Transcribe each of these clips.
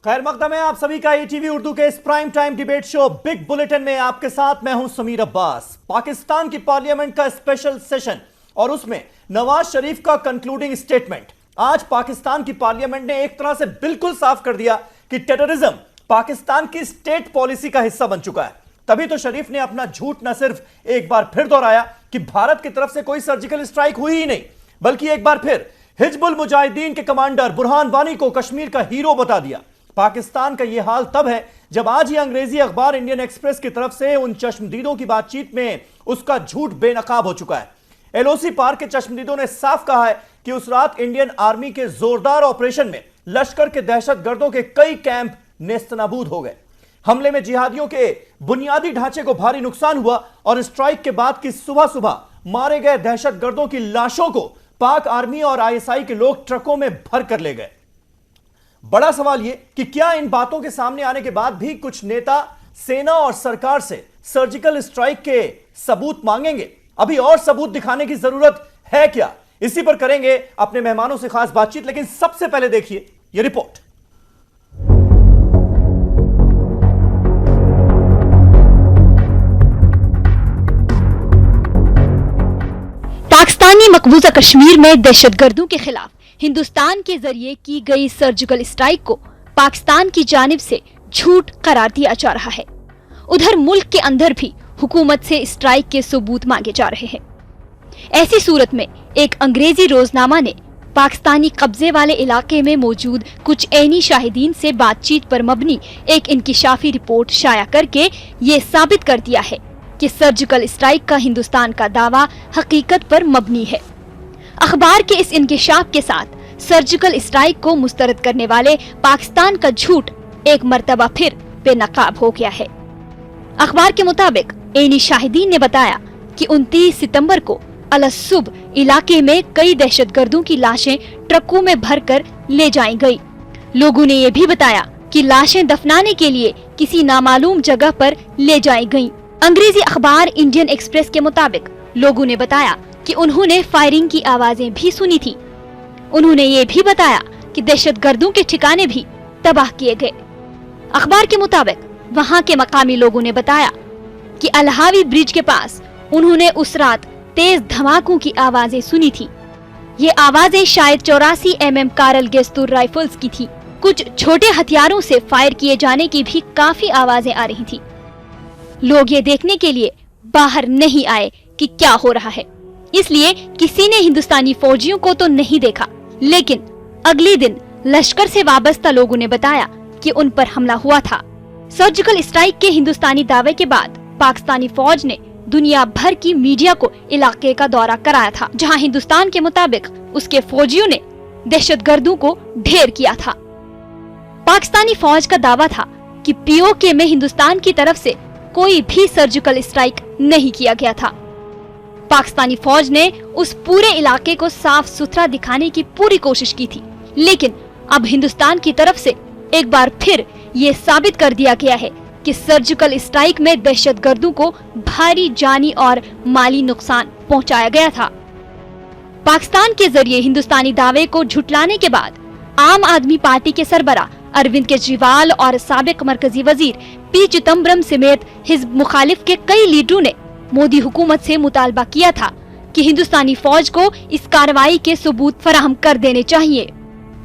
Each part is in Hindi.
खैर मकदम है आप सभी का ईटीवी उर्दू के इस prime time debate show big bulletin में आपके साथ मैं हूं समीर अब्बास। पाकिस्तान की पार्लियामेंट का स्पेशल सेशन और उसमें नवाज शरीफ का कंक्लूडिंग स्टेटमेंट। आज पाकिस्तान की पार्लियामेंट ने एक तरह से बिल्कुल साफ कर दिया कि टेररिज्म पाकिस्तान की स्टेट पॉलिसी का हिस्सा बन चुका है। तभी तो शरीफ ने अपना झूठ न सिर्फ एक बार फिर दोहराया कि भारत की तरफ से कोई सर्जिकल स्ट्राइक हुई ही नहीं, बल्कि एक बार फिर हिजबुल मुजाहिदीन के कमांडर बुरहान वानी को कश्मीर का हीरो बता दिया। पाकिस्तान का यह हाल तब है जब आज ही अंग्रेजी अखबार इंडियन एक्सप्रेस की तरफ से उन चश्मदीदों की बातचीत में उसका झूठ बेनकाब हो चुका है। एलओसी पार्क के चश्मदीदों ने साफ कहा है कि उस रात इंडियन आर्मी के जोरदार ऑपरेशन में लश्कर के दहशतगर्दों के कई कैंप नेस्तनाबूद हो गए। हमले में जिहादियों के बुनियादी ढांचे को भारी नुकसान हुआ और स्ट्राइक के बाद की सुबह सुबह मारे गए दहशतगर्दों की लाशों को पाक आर्मी और आईएसआई के लोग ट्रकों में भर कर ले गए। बड़ा सवाल यह कि क्या इन बातों के सामने आने के बाद भी कुछ नेता सेना और सरकार से सर्जिकल स्ट्राइक के सबूत मांगेंगे? अभी और सबूत दिखाने की जरूरत है क्या? इसी पर करेंगे अपने मेहमानों से खास बातचीत, लेकिन सबसे पहले देखिए यह रिपोर्ट। पाकिस्तानी मकबूजा कश्मीर में दहशतगर्दों के खिलाफ हिंदुस्तान के जरिए की गई सर्जिकल स्ट्राइक को पाकिस्तान की जानिब से झूठ करार दिया जा रहा है। उधर मुल्क के अंदर भी हुकूमत से स्ट्राइक के सबूत मांगे जा रहे हैं। ऐसी सूरत में एक अंग्रेजी रोजनामा ने पाकिस्तानी कब्जे वाले इलाके में मौजूद कुछ ऐनी शाहिदीन से बातचीत पर मबनी एक इंकिशाफी रिपोर्ट शाया करके ये साबित कर दिया है कि सर्जिकल स्ट्राइक का हिंदुस्तान का दावा हकीकत पर मबनी है। अखबार के इस इंकिशाफ के साथ सर्जिकल स्ट्राइक को मुस्तरद करने वाले पाकिस्तान का झूठ एक मर्तबा फिर बेनकाब हो गया है। अखबार के मुताबिक ऐनी शाहिदीन ने बताया कि 29 सितंबर को अलसुब इलाके में कई दहशतगर्दों की लाशें ट्रकों में भरकर ले जाई गई। लोगों ने यह भी बताया कि लाशें दफनाने के लिए किसी नामालूम जगह पर ले जाई गईं। अंग्रेजी अखबार इंडियन एक्सप्रेस के मुताबिक लोगों ने बताया कि उन्होंने फायरिंग की आवाजें भी सुनी थी। उन्होंने ये भी बताया कि दहशतगर्दों के ठिकाने भी तबाह किए गए। अखबार के मुताबिक वहां के मकामी लोगों ने बताया कि अलहावी ब्रिज के पास उन्होंने उस रात तेज धमाकों की आवाजें सुनी थी। ये आवाजें शायद 84 mm कारल गेस्तूर राइफल्स की थी। कुछ छोटे हथियारों से फायर किए जाने की भी काफी आवाजें आ रही थी। लोग ये देखने के लिए बाहर नहीं आए कि क्या हो रहा है, इसलिए किसी ने हिंदुस्तानी फौजियों को तो नहीं देखा, लेकिन अगले दिन लश्कर से वाबस्ता लोगों ने बताया कि उन पर हमला हुआ था। सर्जिकल स्ट्राइक के हिंदुस्तानी दावे के बाद पाकिस्तानी फौज ने दुनिया भर की मीडिया को इलाके का दौरा कराया था, जहां हिंदुस्तान के मुताबिक उसके फौजियों ने दहशतगर्दों को ढेर किया था। पाकिस्तानी फौज का दावा था कि पीओके में हिंदुस्तान की तरफ से कोई भी सर्जिकल स्ट्राइक नहीं किया गया था। पाकिस्तानी फौज ने उस पूरे इलाके को साफ सुथरा दिखाने की पूरी कोशिश की थी, लेकिन अब हिंदुस्तान की तरफ से एक बार फिर ये साबित कर दिया गया है कि सर्जिकल स्ट्राइक में दहशतगर्दों को भारी जानी और माली नुकसान पहुंचाया गया था। पाकिस्तान के जरिए हिंदुस्तानी दावे को झुटलाने के बाद आम आदमी पार्टी के सरबराह अरविंद केजरीवाल और साबिक मरकजी वजीर पी चिदम्बरम समेत हिज़्ब मुखालिफ के कई लीडरों ने मोदी हुकूमत से मुतालबा किया था कि हिंदुस्तानी फौज को इस कार्रवाई के सबूत फराहम कर देने चाहिए,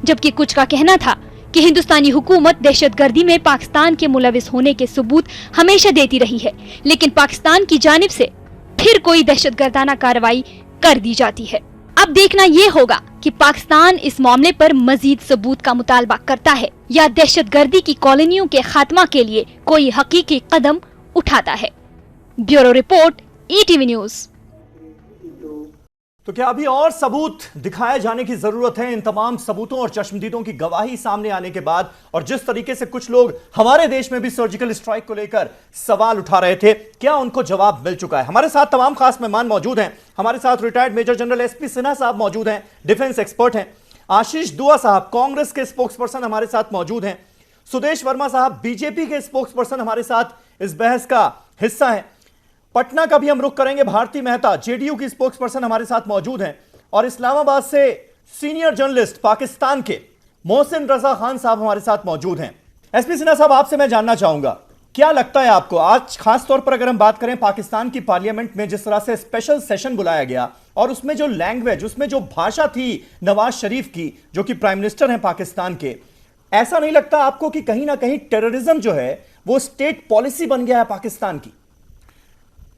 जबकि कुछ का कहना था कि हिंदुस्तानी हुकूमत दहशतगर्दी में पाकिस्तान के मुलविस होने के सबूत हमेशा देती रही है, लेकिन पाकिस्तान की जानिब से फिर कोई दहशतगर्दाना कार्रवाई कर दी जाती है। अब देखना ये होगा कि पाकिस्तान इस मामले पर मजीद सबूत का मुतालबा करता है या दहशतगर्दी की कॉलोनियों के खात्मा के लिए कोई हकीकी कदम उठाता है। Bureau report, ETV news. तो क्या अभी और सबूत दिखाए जाने की जरूरत है? इन तमाम सबूतों और चश्मदीदों की गवाही सामने आने के बाद और जिस तरीके से कुछ लोग हमारे देश में भी सर्जिकल स्ट्राइक को लेकर सवाल उठा रहे थे, क्या उनको जवाब मिल चुका है? हमारे साथ तमाम खास मेहमान मौजूद हैं। हमारे साथ retired major general SP Sinha साहब मौजूद हैं, डिफेंस एक्सपर्ट हैं। आशीष दुआ साहब कांग्रेस के स्पोक्स पर्सन हमारे साथ मौजूद हैं। सुदेश वर्मा साहब बीजेपी के स्पोक्स पर्सन हमारे साथ इस बहस का हिस्सा है। पटना का भी हम रुख करेंगे, भारती मेहता जेडीयू की स्पोक्स पर्सन हमारे साथ मौजूद हैं। और इस्लामाबाद से सीनियर जर्नलिस्ट पाकिस्तान के मोहसिन रजा खान साहब हमारे साथ मौजूद हैं। एसपी सिन्हा साहब, आपसे मैं जानना चाहूंगा, क्या लगता है आपको आज खास तौर पर अगर हम बात करें पाकिस्तान की पार्लियामेंट में जिस तरह से स्पेशल सेशन बुलाया गया और उसमें जो लैंग्वेज, उसमें जो भाषा थी नवाज शरीफ की, जो कि प्राइम मिनिस्टर हैं पाकिस्तान के, ऐसा नहीं लगता आपको कि कहीं ना कहीं टेररिज्म जो है वो स्टेट पॉलिसी बन गया है पाकिस्तान की?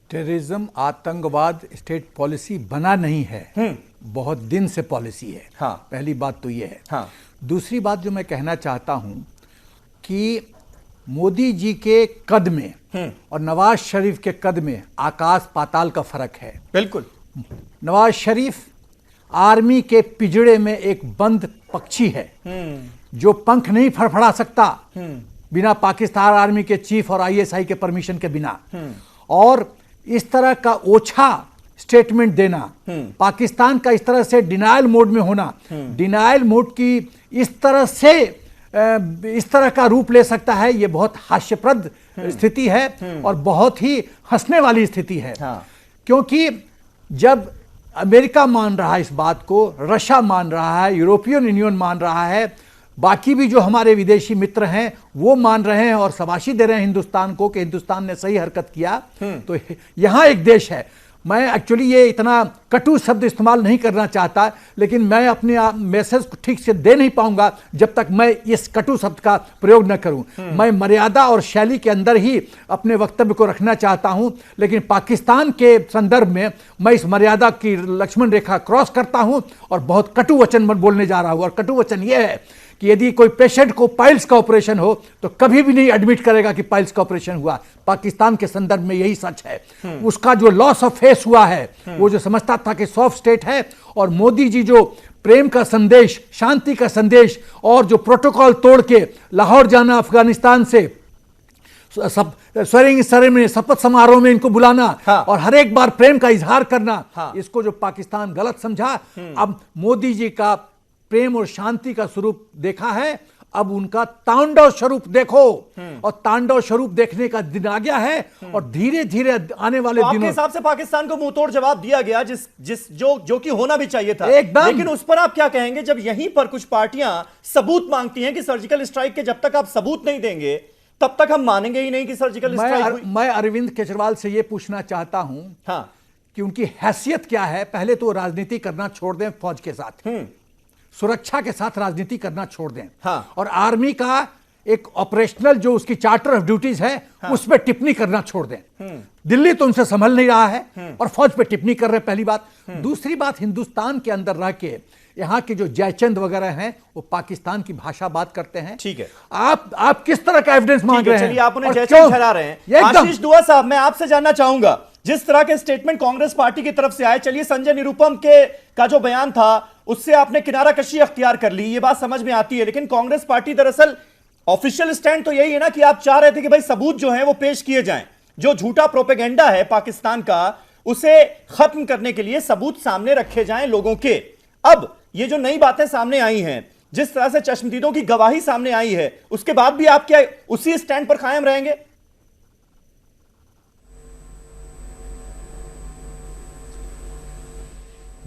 टेररिज्म, आतंकवाद स्टेट पॉलिसी बना नहीं है, बहुत दिन से पॉलिसी है। हाँ। पहली बात तो यह है। हाँ। दूसरी बात जो मैं कहना चाहता हूं कि मोदी जी के कद में और नवाज शरीफ के कद में आकाश पाताल का फर्क है। बिल्कुल। नवाज शरीफ आर्मी के पिंजड़े में एक बंद पक्षी है जो पंख नहीं फड़फड़ा सकता बिना पाकिस्तान आर्मी के चीफ और आईएसआई के परमिशन के बिना। और इस तरह का ओछा स्टेटमेंट देना, पाकिस्तान का इस तरह से डिनायल मोड में होना, डिनायल मोड की इस तरह का रूप ले सकता है, यह बहुत हास्यप्रद स्थिति है और बहुत ही हंसने वाली स्थिति है। हाँ। क्योंकि जब अमेरिका मान रहा है इस बात को, रशिया मान रहा है, यूरोपियन यूनियन मान रहा है, बाकी भी जो हमारे विदेशी मित्र हैं वो मान रहे हैं और शाबाशी दे रहे हैं हिंदुस्तान को कि हिंदुस्तान ने सही हरकत किया, तो यहां एक देश है। मैं एक्चुअली ये इतना कटु शब्द इस्तेमाल नहीं करना चाहता, लेकिन मैं अपने मैसेज को ठीक से दे नहीं पाऊंगा जब तक मैं इस कटु शब्द का प्रयोग न करूं। मैं मर्यादा और शैली के अंदर ही अपने वक्तव्य को रखना चाहता हूं, लेकिन पाकिस्तान के संदर्भ में मैं इस मर्यादा की लक्ष्मण रेखा क्रॉस करता हूं और बहुत कटु वचन बोलने जा रहा हूं। और कटु वचन यह है कि यदि कोई पेशेंट को पाइल्स का ऑपरेशन हो तो कभी भी नहीं एडमिट करेगा कि पाइल्स का ऑपरेशन हुआ। पाकिस्तान के संदर्भ में यही सच है। उसका जो लॉस ऑफ फेस हुआ है, वो जो समझता था कि सॉफ्ट स्टेट है, और मोदी जी जो प्रेम का संदेश, शांति का संदेश और जो प्रोटोकॉल तोड़ के लाहौर जाना, अफगानिस्तान से स्वेरिंग सेरेमनी, शपथ समारोह में इनको बुलाना, हाँ। और हर एक बार प्रेम का इजहार करना, हाँ। इसको जो पाकिस्तान गलत समझा, अब मोदी जी का प्रेम और शांति का स्वरूप देखा है, अब उनका तांडव स्वरूप देखो। और तांडव स्वरूप देखने का दिन आ गया है और धीरे धीरे आने वाले तो आपके दिनों हिसाब से पाकिस्तान को मुंहतोड़ जवाब दिया गया जो कि होना भी चाहिए था एकदम। लेकिन उस पर आप क्या कहेंगे जब यहीं पर कुछ पार्टियां सबूत मांगती हैं कि सर्जिकल स्ट्राइक के जब तक आप सबूत नहीं देंगे तब तक हम मानेंगे ही नहीं कि सर्जिकल स्ट्राइक हुई? मैं अरविंद केजरीवाल से यह पूछना चाहता हूं हाँ। कि उनकी हैसियत क्या है। पहले तो राजनीति करना छोड़ दें, फौज के साथ सुरक्षा के साथ राजनीति करना छोड़ दें। हाँ। और आर्मी का एक ऑपरेशनल जो उसकी चार्टर ऑफ ड्यूटीज है, हाँ। उस पर टिप्पणी करना छोड़ दें। दिल्ली तो उनसे संभल नहीं रहा है और फौज पे टिप्पणी कर रहे हैं, पहली बात। दूसरी बात, हिंदुस्तान के अंदर रह के यहाँ के जो जयचंद वगैरह हैं वो पाकिस्तान की भाषा बात करते हैं। ठीक है। आप किस तरह का एविडेंस मांग रहे हैं? चलिए, आप उन्हें जयचंद ठहरा रहे हैं। आशीष दुआ साहब, मैं आपसे जानना चाहूंगा, जिस तरह के स्टेटमेंट कांग्रेस पार्टी की तरफ से आए, चलिए संजय निरुपम का जो बयान था उससे आपने किनारा कशी अख्तियार कर ली, ये बात समझ में आती है, लेकिन कांग्रेस पार्टी दरअसल ऑफिशियल स्टैंड तो यही है ना कि आप चाह रहे थे कि भाई सबूत जो है वो पेश किए जाएं, जो झूठा प्रोपेगेंडा है पाकिस्तान का उसे खत्म करने के लिए सबूत सामने रखे जाएं लोगों के। अब ये जो नई बातें सामने आई हैं, जिस तरह से चश्मदीदों की गवाही सामने आई है, उसके बाद भी आप क्या उसी स्टैंड पर कायम रहेंगे?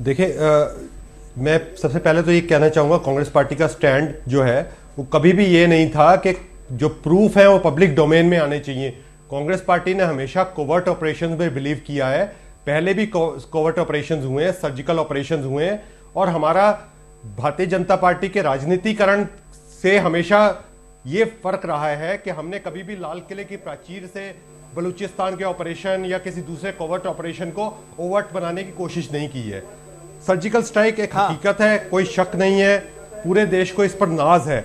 देखिए, मैं सबसे पहले तो ये कहना चाहूँगा, कांग्रेस पार्टी का स्टैंड जो है वो कभी भी ये नहीं था कि जो प्रूफ है वो पब्लिक डोमेन में आने चाहिए। कांग्रेस पार्टी ने हमेशा कोवर्ट ऑपरेशन में बिलीव किया है। पहले भी कोवर्ट ऑपरेशन हुए हैं, सर्जिकल ऑपरेशन हुए हैं, और हमारा भारतीय जनता पार्टी के राजनीतिकरण से हमेशा ये फर्क रहा है कि हमने कभी भी लाल किले की प्राचीर से बलूचिस्तान के ऑपरेशन या किसी दूसरे कोवर्ट ऑपरेशन को ओवर्ट बनाने की कोशिश नहीं की है। सर्जिकल स्ट्राइक एक हकीकत है, कोई शक नहीं है, पूरे देश को इस पर नाज है।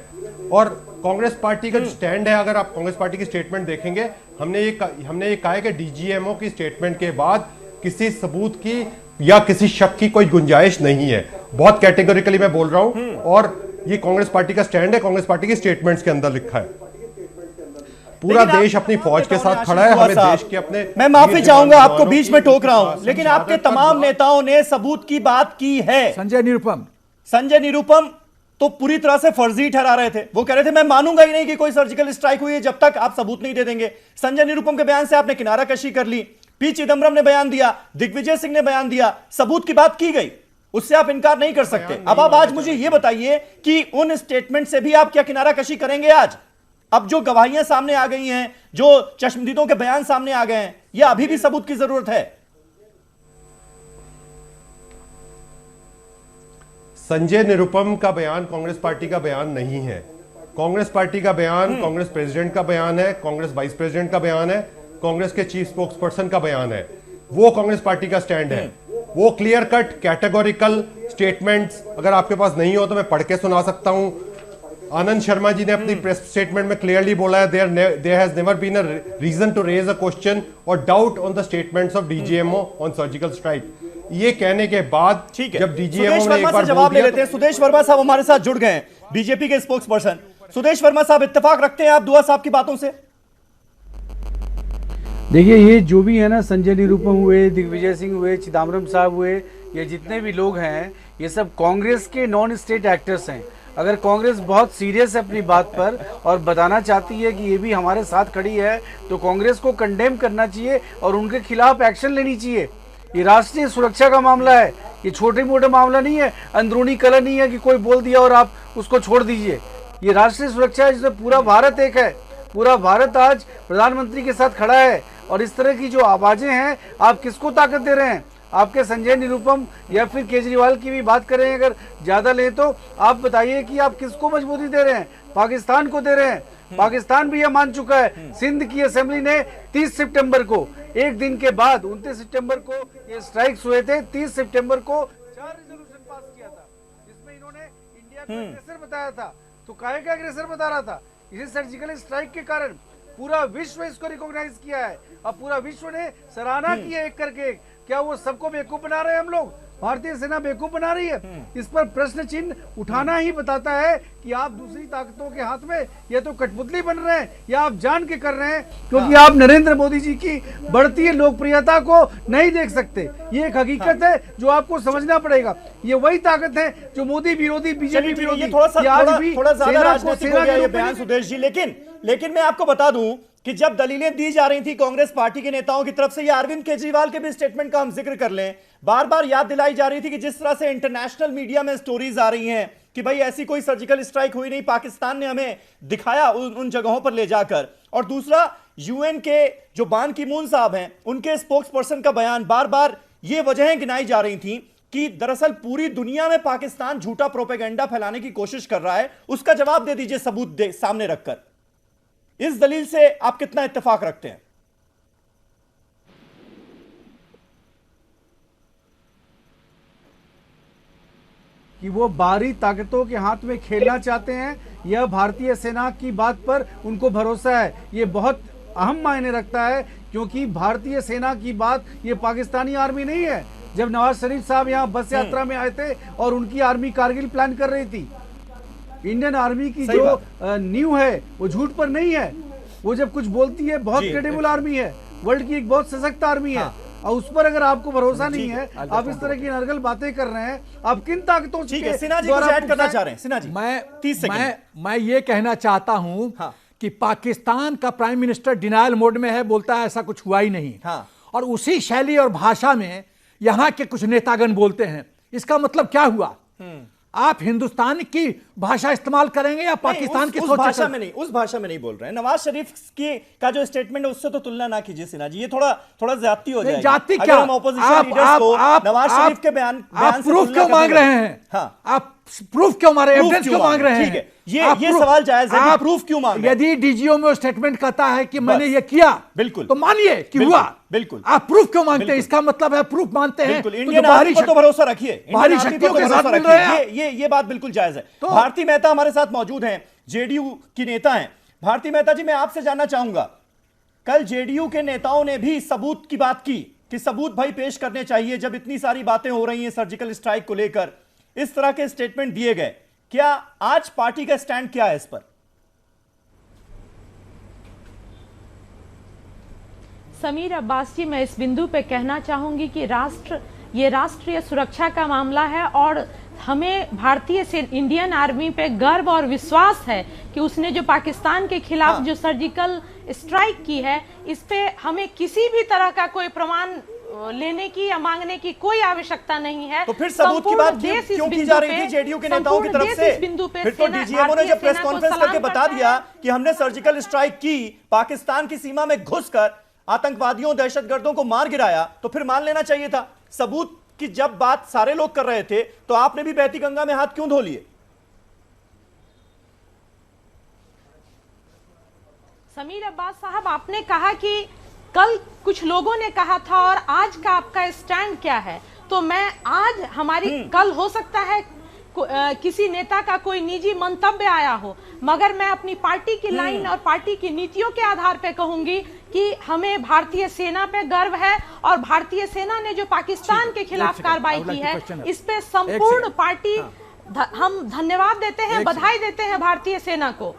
और कांग्रेस पार्टी का स्टैंड है, अगर आप कांग्रेस पार्टी की स्टेटमेंट देखेंगे, हमने ये कहा है कि डीजीएमओ की स्टेटमेंट के बाद किसी सबूत की या किसी शक की कोई गुंजाइश नहीं है। बहुत कैटेगोरिकली मैं बोल रहा हूं, और ये कांग्रेस पार्टी का स्टैंड है, कांग्रेस पार्टी की स्टेटमेंट्स के अंदर लिखा है। पूरा देश अपनी फौज के साथ खड़ा है, हमें देश के अपने। मैं माफी चाहूंगा, आपको बीच में टोक रहा हूं, लेकिन आपके तमाम नेताओं ने सबूत की बात की है। संजय निरुपम तो पूरी तरह से फर्जी ठहरा रहे थे। वो कह रहे थे मैं मानूंगा ही नहीं कि कोई सर्जिकल स्ट्राइक हुई है जब तक आप सबूत नहीं दे देंगे। संजय निरुपम के बयान से आपने किनारा कशी कर ली। पी चिदम्बरम ने बयान दिया, दिग्विजय सिंह ने बयान दिया, सबूत की बात की गई, उससे आप इनकार नहीं कर सकते। अब आप आज मुझे यह बताइए कि उन स्टेटमेंट से भी आप क्या किनारा कशी करेंगे? अब जो गवाहियां सामने आ गई हैं, जो चश्मदीदों के बयान सामने आ गए हैं, यह अभी भी सबूत की जरूरत है। संजय निरुपम का बयान कांग्रेस पार्टी का बयान नहीं है। कांग्रेस पार्टी का बयान कांग्रेस प्रेसिडेंट का बयान है, कांग्रेस वाइस प्रेसिडेंट का बयान है, कांग्रेस के चीफ स्पोक्स पर्सन का बयान है। वो कांग्रेस पार्टी का स्टैंड है। वो क्लियर कट कैटेगोरिकल स्टेटमेंट्स अगर आपके पास नहीं हो तो मैं पढ़ के सुना सकता हूं। आनंद शर्मा जी ने अपनी प्रेस स्टेटमेंट में क्लियरली बोला है, there has never been a reason to raise a question और doubt on the statements of DGMO on surgical strike. ये कहने के बाद जब डीजीएमओ ने एक बार जवाब ले लेते हैं। सुदेश वर्मा साहब हमारे साथ जुड़ गए हैं, बीजेपी के स्पोक्स पर्सन। सुदेश वर्मा साहब, इत्तेफाक रखते हैं आप दुआ साहब की बातों से? देखिए, ये जो भी है ना, संजय निरुपम हुए, दिग्विजय सिंह हुए, चिदम्बरम साहब हुए, ये जितने भी लोग हैं, ये सब कांग्रेस के नॉन स्टेट एक्टर्स हैं। अगर कांग्रेस बहुत सीरियस है अपनी बात पर और बताना चाहती है कि ये भी हमारे साथ खड़ी है, तो कांग्रेस को कंडेम करना चाहिए और उनके खिलाफ एक्शन लेनी चाहिए। ये राष्ट्रीय सुरक्षा का मामला है, ये छोटे मोटे मामला नहीं है, अंदरूनी कलह नहीं है कि कोई बोल दिया और आप उसको छोड़ दीजिए। ये राष्ट्रीय सुरक्षा है जिसमें पूरा भारत एक है। पूरा भारत आज प्रधानमंत्री के साथ खड़ा है और इस तरह की जो आवाजें हैं, आप किसको ताकत दे रहे हैं? आपके संजय निरुपम या फिर केजरीवाल की भी बात करें अगर ज्यादा लें तो आप बताइए कि आप किसको मजबूती दे रहे हैं? पाकिस्तान को दे रहे हैं। पाकिस्तान भी यह मान चुका है। सिंध की असेंबली ने 30 सितंबर को, एक दिन के बाद 29 सितंबर को ये स्ट्राइक्स हुए थे, 30 सितंबर को 4 रेजोल्यूशन पास किया था जिसमें इन्होंने इंडिया को अग्रेसर बताया था। तो काहे का अग्रेसर बता रहा था? इसी सर्जिकल स्ट्राइक के कारण पूरा विश्व इसको रिकॉग्नाइज किया है। अब पूरा विश्व ने सराहना की है एक करके एक। क्या वो सबको बेवकूफ बना रहे हैं हम लोग? भारतीय सेना बेवकूफ बना रही है? इस पर प्रश्न चिन्ह उठाना ही बताता है कि आप दूसरी ताकतों के हाथ में या तो कठपुतली बन रहे हैं या आप जान के कर रहे हैं, क्योंकि आप नरेंद्र मोदी जी की बढ़ती लोकप्रियता को नहीं देख सकते। ये एक हकीकत है जो आपको समझना पड़ेगा। ये वही ताकत है जो मोदी विरोधी, बीजेपी विरोधी, थोड़ा ज्यादा राजनीतिक हो गया ये बयान सुदेश जी। लेकिन मैं आपको बता दूं कि जब दलीलें दी जा रही थी कांग्रेस पार्टी के नेताओं की तरफ से, या अरविंद केजरीवाल के भी स्टेटमेंट का हम जिक्र कर लें, बार बार याद दिलाई जा रही थी कि जिस तरह से इंटरनेशनल मीडिया में स्टोरीज आ रही हैं कि भाई ऐसी कोई सर्जिकल स्ट्राइक हुई नहीं, पाकिस्तान ने हमें दिखाया उन जगहों पर ले जाकर। और दूसरा, यूएन के जो बान की मून साहब हैं, उनके स्पोक्स पर्सन का बयान, बार बार ये वजहें गिनाई जा रही थी कि दरअसल पूरी दुनिया में पाकिस्तान झूठा प्रोपेगेंडा फैलाने की कोशिश कर रहा है। उसका जवाब दे दीजिए सबूत सामने रखकर। इस दलील से आप कितना इत्तेफाक रखते हैं? कि वो बाहरी ताकतों के हाथ में खेलना चाहते हैं, यह भारतीय सेना की बात पर उनको भरोसा है। ये बहुत अहम मायने रखता है, क्योंकि भारतीय सेना की बात ये पाकिस्तानी आर्मी नहीं है। जब नवाज शरीफ साहब यहाँ बस यात्रा में आए थे और उनकी आर्मी कारगिल प्लान कर रही थी, इंडियन आर्मी की जो नींव है वो झूठ पर नहीं है। वो जब कुछ बोलती है, बहुत क्रेडिबल आर्मी है, वर्ल्ड की एक बहुत सशक्त आर्मी है। और उस पर अगर आपको भरोसा नहीं है, आप इस तरह की नरगल बातें कर रहे हैं, आप किन ताकतों से सिन्हा जी कुछ ऐड करना चाह रहे हैं? सिन्हा जी, मैं ये कहना चाहता हूं कि पाकिस्तान का प्राइम मिनिस्टर डिनायल मोड में है, बोलता है ऐसा कुछ हुआ ही नहीं। और उसी शैली और भाषा में यहां के कुछ नेतागण बोलते हैं। इसका मतलब क्या हुआ? आप हिंदुस्तान की भाषा इस्तेमाल करेंगे या पाकिस्तान की? उस भाषा में नहीं बोल रहे हैं। नवाज शरीफ की का जो स्टेटमेंट है उससे तो तुलना ना कीजिए सिन्हा जी, ये थोड़ा ज्यादती हो जाएगी। जाति क्या? हम ऑपोजिशन लीडर्स को नवाज शरीफ के बयान से प्रूफ क्यों मांग रहे हैं? आप प्रूफ क्यों मांग रहे हैं? एविडेंस क्यों मांग रहे हैं? ये सवाल जायज है कि प्रूफ क्यों मांग रहे हैं? यदि डीजीओ में स्टेटमेंट कहता है कि मैंने ये किया, बिल्कुल, तो मानिए कि हुआ। बिल्कुल, आप प्रूफ क्यों मांगते हैं? इसका मतलब है प्रूफ मानते हैं। इंडियन आर्मी पर तो भरोसा रखिए, बाहरी शक्तियों के साथ मिल रहे हैं। ये बात बिल्कुल जायज है। भारती मेहता हमारे साथ मौजूद हैं, जेडीयू की नेता हैं। भारती मेहता जी, मैं आपसे जानना चाहूंगा, कल जेडीयू के नेताओं ने भी सबूत की बात की कि सबूत भाई पेश करने चाहिए। जब इतनी सारी बातें हो रही हैं सर्जिकल स्ट्राइक को लेकर, इस तरह के स्टेटमेंट दिए गए, क्या आज पार्टी का स्टैंड क्या है इस पर? समीर अब्बास जी, मैं इस बिंदु पे कहना चाहूंगी कि ये राष्ट्रीय सुरक्षा का मामला है और हमें भारतीय इंडियन आर्मी पे गर्व और विश्वास है कि उसने जो पाकिस्तान के खिलाफ जो सर्जिकल स्ट्राइक की है, इस पे हमें किसी भी तरह का कोई प्रमाण लेने की या मांगने की कोई आवश्यकता नहीं है। तो फिर सबूत की बात क्यों की जा रही थी जेडीयू के नेताओं की तरफ से? फिर तो डीजीएमओ ने जब प्रेस कॉन्फ्रेंस करके बता दिया कि हमने सर्जिकल स्ट्राइक की, पाकिस्तान की सीमा में घुसकर आतंकवादियों दहशतगर्दों को मार गिराया, तो फिर मान लेना चाहिए था। सबूत की जब बात सारे लोग कर रहे थे तो आपने भी बहती गंगा में हाथ क्यों धो लिए? समीर अब्बास साहब, आपने कहा कि कल कुछ लोगों ने कहा था और आज का आपका स्टैंड क्या है? तो मैं आज हमारी कल हो सकता है किसी नेता का कोई निजी मंतव्य आया हो, मगर मैं अपनी पार्टी की लाइन और पार्टी की नीतियों के आधार पे कहूंगी कि हमें भारतीय सेना पे गर्व है और भारतीय सेना ने जो पाकिस्तान के खिलाफ कार्रवाई की है इस पे संपूर्ण पार्टी हम धन्यवाद देते हैं, बधाई देते हैं भारतीय सेना को।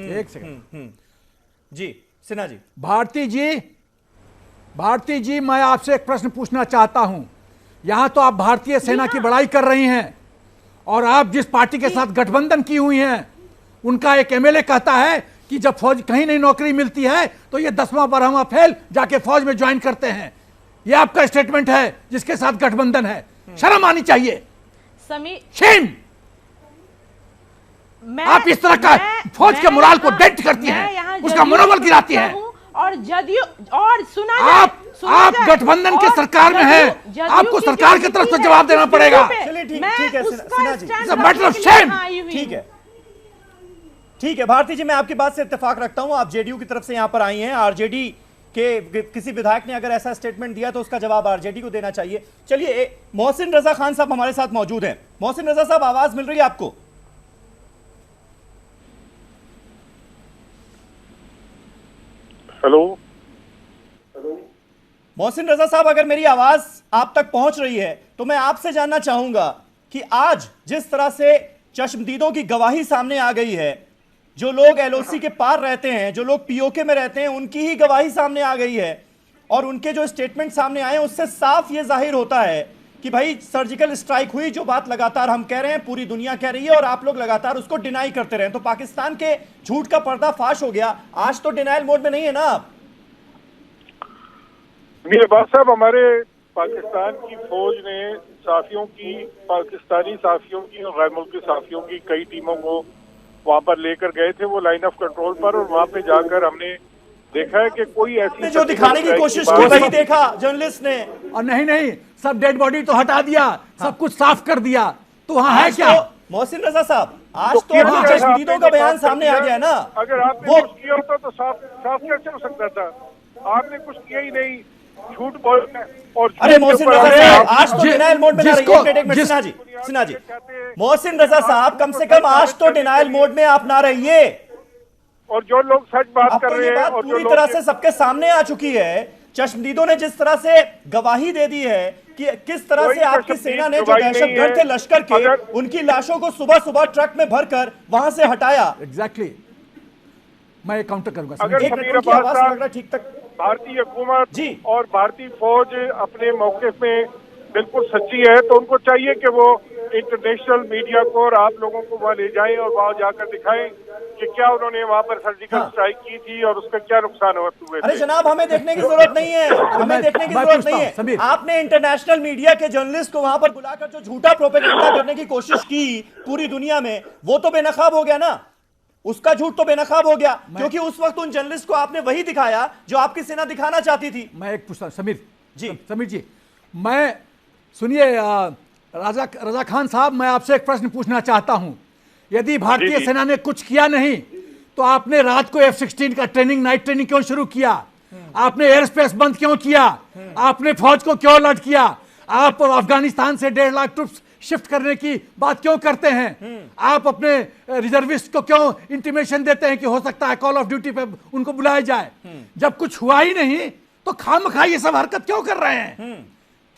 एक सेकंड जी सिन्हा जी। भारती जी, मैं आपसे एक प्रश्न पूछना चाहता हूं। यहां तो आप भारतीय सेना की बड़ाई कर रही हैं और आप जिस पार्टी के साथ गठबंधन की हुई हैं उनका एक एमएलए कहता है कि जब फौज कहीं नहीं नौकरी मिलती है तो ये 10वां 12वां फेल जाके फौज में ज्वाइन करते हैं। ये आपका स्टेटमेंट है जिसके साथ गठबंधन है। शर्म आनी चाहिए। शेम। आप इस तरह का फौज के मोराल को डेंट करती हैं, उसका मनोबल गिराती हैं। और जदयू और सुना आप गठबंधन के सरकार में हैं, आपको सरकार की तरफ से जवाब देना पड़ेगा। चलिए ठीक है Sinha ji, matter of shame. ठीक है भारती जी, मैं आपकी बात से इत्तेफाक रखता हूं। आप जेडीयू की तरफ से यहां पर आई हैं, आरजेडी के किसी विधायक ने अगर ऐसा स्टेटमेंट दिया तो उसका जवाब आरजेडी को देना चाहिए। चलिए मोहसिन रजा खान साहब हमारे साथ मौजूद हैं। मोहसिन रजा साहब, आवाज मिल रही है आपको? हेलो मोहसिन रजा साहब, अगर मेरी आवाज आप तक पहुंच रही है तो मैं आपसे जानना चाहूंगा कि आज जिस तरह से चश्मदीदों की गवाही सामने आ गई है, जो लोग एलओसी के पार रहते हैं, जो लोग पीओके में रहते हैं, उनकी ही गवाही सामने आ गई है और उनके जो स्टेटमेंट सामने आए उससे साफ ये जाहिर होता है कि भाई सर्जिकल स्ट्राइक हुई। जो बात लगातार हम कह रहे हैं, पूरी दुनिया कह रही है और आप लोग लगातार उसको डिनाई करते रहे, तो पाकिस्तान के झूठ का पर्दाफाश हो गया। आज तो डिनाइल मोड में नहीं है ना आप? मेरे बात साहब, हमारे पाकिस्तान की फौज ने साफियों की, पाकिस्तानी साफियों की और गैर मुल्की साफियों की कई टीमों को वहां पर लेकर गए थे, वो लाइन ऑफ कंट्रोल पर, और वहां पे जाकर हमने देखा है कि कोई ऐसी जो दिखाने की कोशिश की वही देखा जर्नलिस्ट ने। और नहीं, सब डेड बॉडी तो हटा दिया, सब कुछ साफ कर दिया, तो वहां है क्या? मोहसिन रजा साहब, आज तो चश्मदीदों का बयान सामने आ गया ना। अगर आपने कुछ किया होता तो साफ कैसे हो सकता था? आपने कुछ किया ही नहीं, झूठ बोल। और अरे मोहसिन रजा साहब, आज तो डिनाइल मोड में सिन्हा जी, मोहसिन रजा साहब, कम से कम आज तो डिनाइल मोड में आप ना रहिए। और जो लोग सच बात कर रहे हैं और पूरी तरह से सबके सामने आ चुकी है। चश्मदीदों ने जिस तरह से गवाही दे दी है कि किस तरह से आपकी सेना ने जो दहशतगर्द थे लश्कर के, उनकी लाशों को सुबह सुबह ट्रक में भरकर वहां से हटाया। एग्जैक्टली, मैं काउंटर करूंगा। अगर ठीक तक भारतीय हुकूमत और भारतीय फौज अपने मौके में बिल्कुल सच्ची है तो उनको चाहिए कि वो इंटरनेशनल मीडिया को और आप लोगों को वहाँ ले जाएं और वहाँ जाकर दिखाएं कि क्या उन्होंने वहाँ पर सर्जिकल स्ट्राइक की थी और उसका क्या नुकसान हुए। अरे जनाब, हमें देखने की जरूरत नहीं है, हमें देखने की जरूरत नहीं है। आपने इंटरनेशनल मीडिया के जर्नलिस्ट को वहां पर बुलाकर जो झूठा प्रोपेगेंडा करने की कोशिश की पूरी दुनिया में, वो तो बेनकाब हो गया ना। उसका झूठ तो बेनकाब हो गया क्योंकि उस वक्त उन जर्नलिस्ट को आपने वही दिखाया जो आपकी सेना दिखाना चाहती थी। मैं एक पूछता समीर जी, मैं सुनिए रजा खान साहब, मैं आपसे एक प्रश्न पूछना चाहता हूं। यदि भारतीय सेना ने कुछ किया नहीं तो आपने रात को F-16 का ट्रेनिंग, नाइट ट्रेनिंग क्यों शुरू किया? आपने एयर स्पेस बंद क्यों किया? आपने फौज को क्यों अलर्ट किया? आप अफगानिस्तान से 1.5 लाख ट्रुप्स शिफ्ट करने की बात क्यों करते हैं? आप अपने रिजर्विस्ट को क्यों इंटीमेशन देते हैं कि हो सकता है कॉल ऑफ ड्यूटी पे उनको बुलाया जाए? जब कुछ हुआ ही नहीं तो खामखा ये सब हरकत क्यों कर रहे हैं?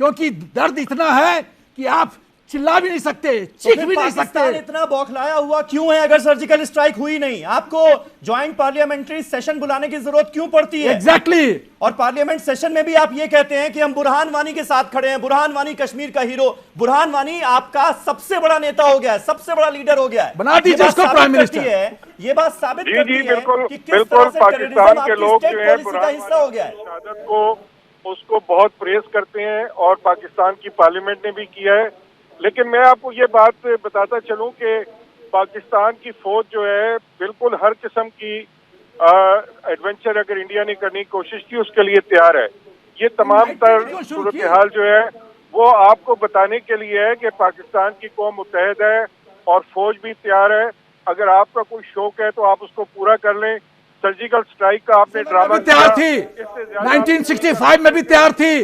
क्योंकि दर्द इतना है कि आप चिल्ला भी नहीं सकते, चीख भी नहीं सकते। इतना बौखलाया हुआ क्यों है अगर सर्जिकल स्ट्राइक हुई नहीं? आपको ज्वाइंट पार्लियामेंट्री सेशन बुलाने की जरूरत क्यों पड़ती है? एग्जैक्टली। और पार्लियामेंट सेशन में भी आप ये कहते हैं कि हम बुरहान वानी के साथ खड़े हैं, बुरहान वानी कश्मीर का हीरो। बुरहान वानी आपका सबसे बड़ा नेता हो गया है, सबसे बड़ा लीडर हो गया है, बना दीजिए उसको प्राइम मिनिस्टर। ये बात साबित करती है कि किस तरह से पाकिस्तान के लोग का हिस्सा हो गया है। उसको बहुत प्रेस करते हैं और पाकिस्तान की पार्लियामेंट ने भी किया है। लेकिन मैं आपको ये बात बताता चलूं कि पाकिस्तान की फौज जो है बिल्कुल हर किस्म की एडवेंचर अगर इंडिया ने करने की कोशिश की उसके लिए तैयार है। ये तमाम तर सूरत हाल जो है वो आपको बताने के लिए है कि पाकिस्तान की कौम मुत्तहद है और फौज भी तैयार है। अगर आपका कोई शौक है तो आप उसको पूरा कर लें। सर्जिकल स्ट्राइक का आपने ड्रामा तैयार थी, 1965 में भी तैयार थी,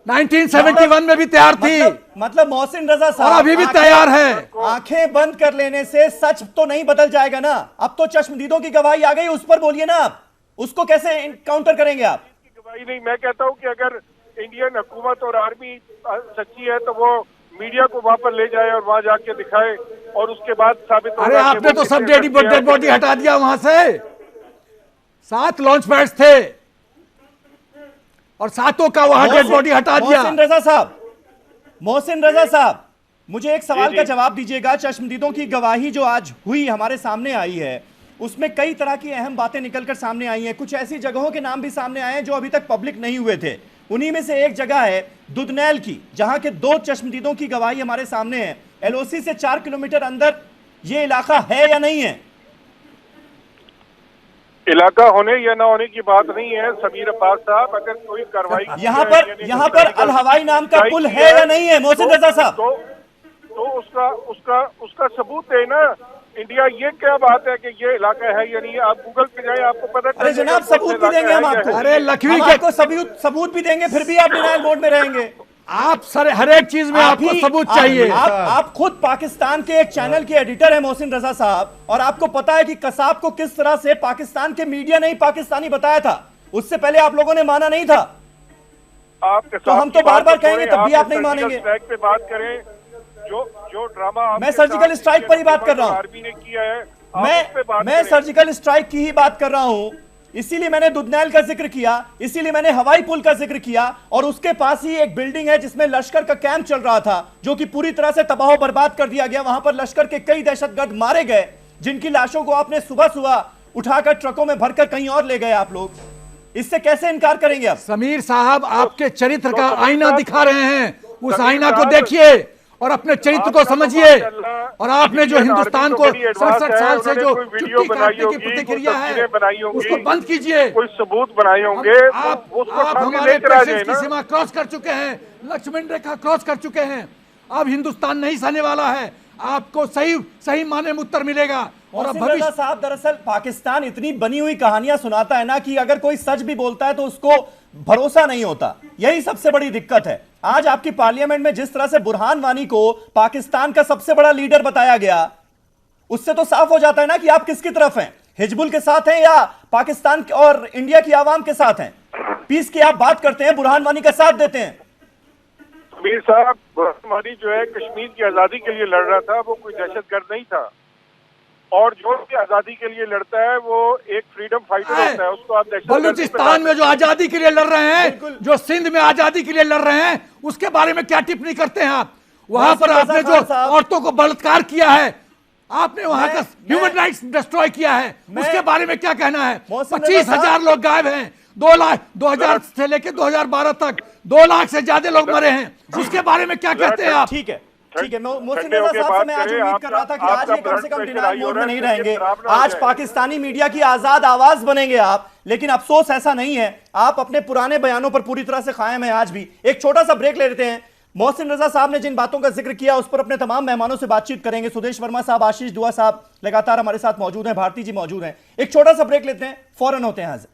1971 में भी तैयार थी, मतलब मोहसिन रजा और साहब अभी भी तैयार है। आंखें बंद कर लेने से सच तो नहीं बदल जाएगा ना। अब तो चश्मदीदों की गवाही आ गई, उस पर बोलिए ना आप, उसको कैसे काउंटर करेंगे आप? गवाही नहीं, मैं कहता हूं कि अगर इंडियन हुकूमत और आर्मी सच्ची है तो वो मीडिया को वहां पर ले जाए और वहां जाके दिखाए और उसके बाद साबित होगा। अरे आपने तो सब डेड बॉडी हटा दिया वहां से। 7 लॉन्च पैड्स थे और 7 का वहां डेड बॉडी हटा दिया। मोहसिन रजा साहब, मुझे एक सवाल का जवाब दीजिएगा। चश्मदीदों की गवाही जो आज हुई हमारे सामने आई है, उसमें कई तरह की अहम बातें निकलकर सामने आई हैं। कुछ ऐसी जगहों के नाम भी सामने आए हैं जो अभी तक पब्लिक नहीं हुए थे। उन्हीं में से एक जगह है दुदनैल की, जहां के 2 चश्मदीदों की गवाही हमारे सामने है। एलओसी से 4 किलोमीटर अंदर ये इलाका है या नहीं है? इलाका होने या ना होने की बात नहीं है समीर अब्बास साहब। अगर कोई कार्रवाई यहाँ पर अल हवाई नाम का पुल है या नहीं है मोहसिन रजा साहब? तो उसका सबूत है ना। इंडिया, ये क्या बात है कि ये इलाका है या नहीं है? आप गूगल पे जाए, आपको पता अरे जनाब, सबूत भी देंगे हम आपको। अरे लखवी को सबूत भी देंगे, फिर भी आप डिनायल मोड में रहेंगे। आप सर हर एक चीज में आपको सबूत चाहिए। आप खुद पाकिस्तान के एक चैनल के एडिटर हैं मोहसिन रजा साहब, और आपको पता है कि कसाब को किस तरह से पाकिस्तान के मीडिया ने ही पाकिस्तानी बताया था। उससे पहले आप लोगों ने माना नहीं था। तो हम तो बार बार कहेंगे, तब भी आप नहीं मानेंगे। स्ट्राइक पे बात करें, जो ड्रामा मैं सर्जिकल स्ट्राइक पर ही बात कर रहा हूं। आर्मी ने किया है, मैं सर्जिकल स्ट्राइक की ही बात कर रहा हूं। इसीलिए मैंने दुदनैल का जिक्र किया, इसीलिए मैंने हवाई पुल का जिक्र किया, और उसके पास ही एक बिल्डिंग है जिसमें लश्कर का कैंप चल रहा था, जो कि पूरी तरह से तबाह बर्बाद कर दिया गया। वहां पर लश्कर के कई दहशतगर्द मारे गए, जिनकी लाशों को आपने सुबह सुबह उठाकर ट्रकों में भरकर कहीं और ले गए आप लोग। इससे कैसे इनकार करेंगे आप? समीर साहब, आपके चरित्र का आईना दिखा रहे हैं, उस आईना को देखिए और अपने चरित्र को समझिए। और आपने जो हिंदुस्तान को 67 साल से जो चुट्टी काटने की प्रतिक्रिया है, उसको बंद कीजिए। कोई सबूत बनाए होंगे। आप हमारे पेशेंस की सीमा क्रॉस कर चुके हैं, लक्ष्मण रेखा क्रॉस कर चुके हैं। अब हिंदुस्तान नहीं सहने वाला है, आपको सही माने में उत्तर मिलेगा। और अब भविष्य साहब, दरअसल पाकिस्तान इतनी बनी हुई कहानियां सुनाता है ना कि अगर कोई सच भी बोलता है तो उसको भरोसा नहीं होता। यही सबसे बड़ी दिक्कत है। आज आपकी पार्लियामेंट में जिस तरह से बुरहान वानी को पाकिस्तान का सबसे बड़ा लीडर बताया गया, उससे तो साफ हो जाता है ना कि आप किसकी तरफ हैं, हिजबुल के साथ हैं या पाकिस्तान और इंडिया की आवाम के साथ हैं। पीस की आप बात करते हैं, बुरहान वानी का साथ देते हैं। मीर साहब, बुरहान वानी जो है कश्मीर की आजादी के लिए लड़ रहा था, वो कोई दहशतगर्द नहीं था। और जो भी आजादी के लिए लड़ता है वो एक फ्रीडम फाइटर होता है, उसको आप बलूचिस्तान में जो आजादी के लिए लड़ रहे हैं, जो सिंध में आजादी के लिए लड़ रहे हैं, उसके बारे में क्या टिप्पणी करते हैं आप? वहां पर आपने जो औरतों को बलात्कार किया है, आपने वहां का ह्यूमन राइट्स डिस्ट्रॉय किया है, उसके बारे में क्या कहना है? 25,000 लोग गायब हैं, 2 लाख 2000 से लेकर 2012 तक 2 लाख से ज्यादा लोग मरे हैं, उसके बारे में क्या कहते हैं आप? ठीक है, मोहसिन रजा साहब से मैं आज उम्मीद कर रहा था कि आज ये कम से कम डिनायल मोड में नहीं रहेंगे। आज पाकिस्तानी मीडिया की आजाद आवाज बनेंगे आप, लेकिन अफसोस ऐसा नहीं है। आप अपने पुराने बयानों पर पूरी तरह से कायम है आज भी। एक छोटा सा ब्रेक ले लेते हैं। मोहसिन रजा साहब ने जिन बातों का जिक्र किया उस पर अपने तमाम मेहमानों से बातचीत करेंगे। सुदेश वर्मा साहब, आशीष दुआ साहब लगातार हमारे साथ मौजूद हैं, भारती जी मौजूद हैं। एक छोटा सा ब्रेक लेते हैं, फौरन होते हैं हाजिर।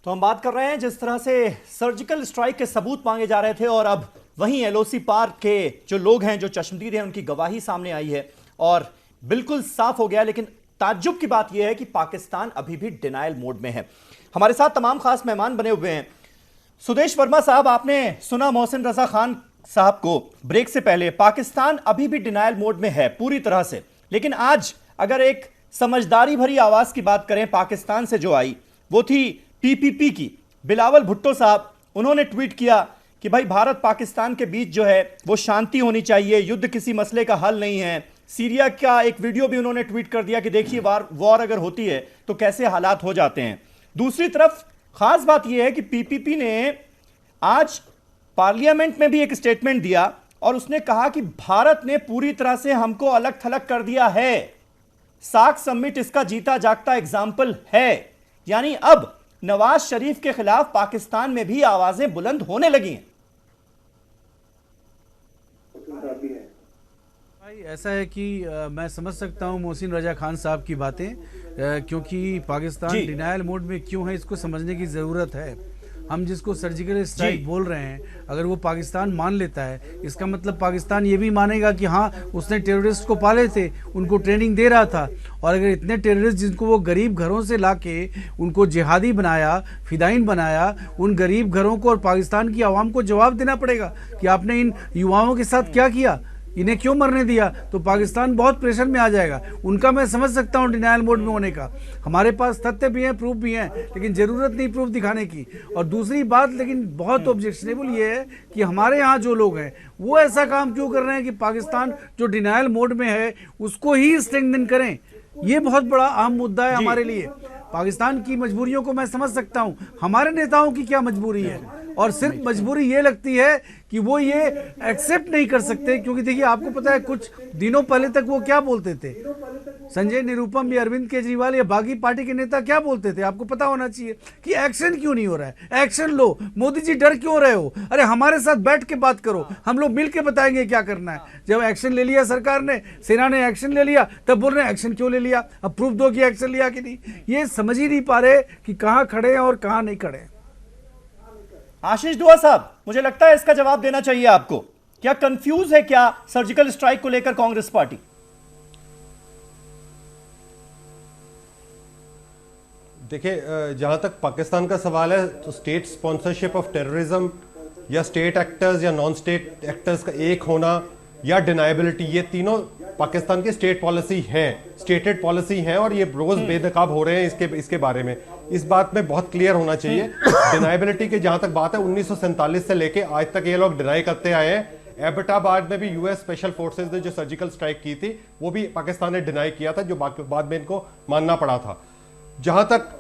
तो हम बात कर रहे हैं जिस तरह से सर्जिकल स्ट्राइक के सबूत मांगे जा रहे थे, और अब वहीं एलओसी पार्क के जो लोग हैं, जो चश्मदीद हैं, उनकी गवाही सामने आई है और बिल्कुल साफ हो गया। लेकिन ताज्जुब की बात यह है कि पाकिस्तान अभी भी डिनायल मोड में है। हमारे साथ तमाम खास मेहमान बने हुए हैं। सुदेश वर्मा साहब, आपने सुना मोहसिन रजा खान साहब को ब्रेक से पहले। पाकिस्तान अभी भी डिनायल मोड में है पूरी तरह से, लेकिन आज अगर एक समझदारी भरी आवाज की बात करें पाकिस्तान से जो आई, वो थी पीपीपी की। बिलावल भुट्टो साहब, उन्होंने ट्वीट किया कि भाई भारत पाकिस्तान के बीच जो है वो शांति होनी चाहिए, युद्ध किसी मसले का हल नहीं है। सीरिया का एक वीडियो भी उन्होंने ट्वीट कर दिया कि देखिए वॉर अगर होती है तो कैसे हालात हो जाते हैं। दूसरी तरफ खास बात यह है कि पीपीपी ने आज पार्लियामेंट में भी एक स्टेटमेंट दिया और उसने कहा कि भारत ने पूरी तरह से हमको अलग थलग कर दिया है। सार्क समिट इसका जीता जागता एग्जाम्पल है। यानी अब नवाज शरीफ के खिलाफ पाकिस्तान में भी आवाजें बुलंद होने लगी हैं। भाई ऐसा है कि मैं समझ सकता हूं मोहसिन रजा खान साहब की बातें, क्योंकि पाकिस्तान डिनायल मोड में क्यों है इसको समझने की ज़रूरत है। हम जिसको सर्जिकल स्ट्राइक बोल रहे हैं, अगर वो पाकिस्तान मान लेता है, इसका मतलब पाकिस्तान ये भी मानेगा कि हाँ उसने टेररिस्ट को पाले थे, उनको ट्रेनिंग दे रहा था। और अगर इतने टेररिस्ट जिनको वो गरीब घरों से लाके उनको जिहादी बनाया, फिदाइन बनाया, उन गरीब घरों को और पाकिस्तान की आवाम को जवाब देना पड़ेगा कि आपने इन युवाओं के साथ क्या किया, इन्हें क्यों मरने दिया। तो पाकिस्तान बहुत प्रेशर में आ जाएगा। उनका मैं समझ सकता हूँ डिनायल मोड में होने का। हमारे पास तथ्य भी हैं, प्रूफ भी हैं, लेकिन ज़रूरत नहीं प्रूफ दिखाने की। और दूसरी बात लेकिन बहुत ऑब्जेक्शनेबल ये है कि हमारे यहाँ जो लोग हैं वो ऐसा काम क्यों कर रहे हैं कि पाकिस्तान जो डिनायल मोड में है उसको ही स्ट्रेंथन करें। ये बहुत बड़ा अहम मुद्दा है हमारे लिए। पाकिस्तान की मजबूरियों को मैं समझ सकता हूं, हमारे नेताओं की क्या मजबूरी है। और सिर्फ मजबूरी ये लगती है कि वो ये एक्सेप्ट नहीं कर सकते, क्योंकि देखिए आपको पता है कुछ दिनों पहले तक वो क्या बोलते थे, संजय निरुपम या अरविंद केजरीवाल या बाकी पार्टी के नेता क्या बोलते थे, आपको पता होना चाहिए कि एक्शन क्यों नहीं हो रहा है। एक्शन लो, मोदी जी डर क्यों रहे हो, अरे हमारे साथ बैठ के बात करो, हम लोग मिल के बताएंगे क्या करना है। जब एक्शन ले लिया सरकार ने, सेना ने एक्शन ले लिया, तब बोल रहे हैं एक्शन क्यों ले लिया, अब प्रूफ दो कि एक्शन लिया कि नहीं। ये समझ ही नहीं पा रहे कि कहाँ खड़े हैं और कहाँ नहीं खड़े। आशीष दुआ साहब, मुझे लगता है इसका जवाब देना चाहिए आपको। क्या कंफ्यूज है क्या सर्जिकल स्ट्राइक को लेकर कांग्रेस पार्टी? देखिए, जहां तक पाकिस्तान का सवाल है तो स्टेट स्पॉन्सरशिप ऑफ टेररिज्म या स्टेट एक्टर्स या नॉन स्टेट एक्टर्स का एक होना या डिनाइबिलिटी, ये तीनों पाकिस्तान की स्टेट पॉलिसी है, स्टेटेड पॉलिसी है। और ये रोज बेनकाब हो रहे हैं इसके बारे में। इस बात में बहुत क्लियर होना चाहिए। डिनाइबिलिटी की जहां तक बात है, 1947 से लेके आज तक ये लोग डिनाई करते आए हैं। एबटाबाद में भी यूएस स्पेशल फोर्सेस ने जो सर्जिकल स्ट्राइक की थी वो भी पाकिस्तान ने डिनाई किया था, जो बाद में इनको मानना पड़ा था। जहां तक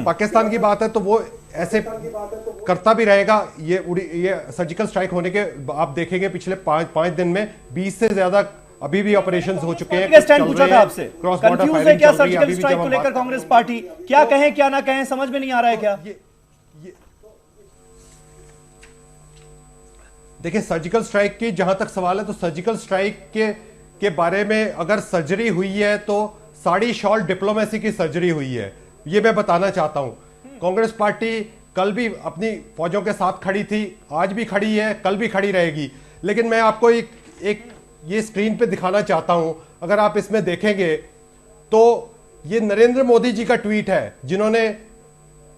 पाकिस्तान की बात है तो वो ऐसे करता भी रहेगा। ये सर्जिकल स्ट्राइक होने के आप देखेंगे पिछले पांच दिन में 20 से ज्यादा अभी भी ऑपरेशंस हो चुके हैं। स्टैंड पूछा था आपसे, कंफ्यूज है क्या सर्जिकल स्ट्राइक को लेकर कांग्रेस पार्टी? क्या कहें क्या ना कहें, समझ में नहीं आ रहा है क्या? देखिए, सर्जिकल स्ट्राइक की जहां तक सवाल है तो सर्जिकल स्ट्राइक के बारे में अगर सर्जरी हुई है तो साड़ी शॉल डिप्लोमेसी की सर्जरी हुई है, ये मैं बताना चाहता हूं। कांग्रेस पार्टी कल भी अपनी फौजों के साथ खड़ी थी, आज भी खड़ी है, कल भी खड़ी रहेगी। लेकिन मैं आपको एक ये स्क्रीन पे दिखाना चाहता हूं। अगर आप इसमें देखेंगे तो ये नरेंद्र मोदी जी का ट्वीट है, जिन्होंने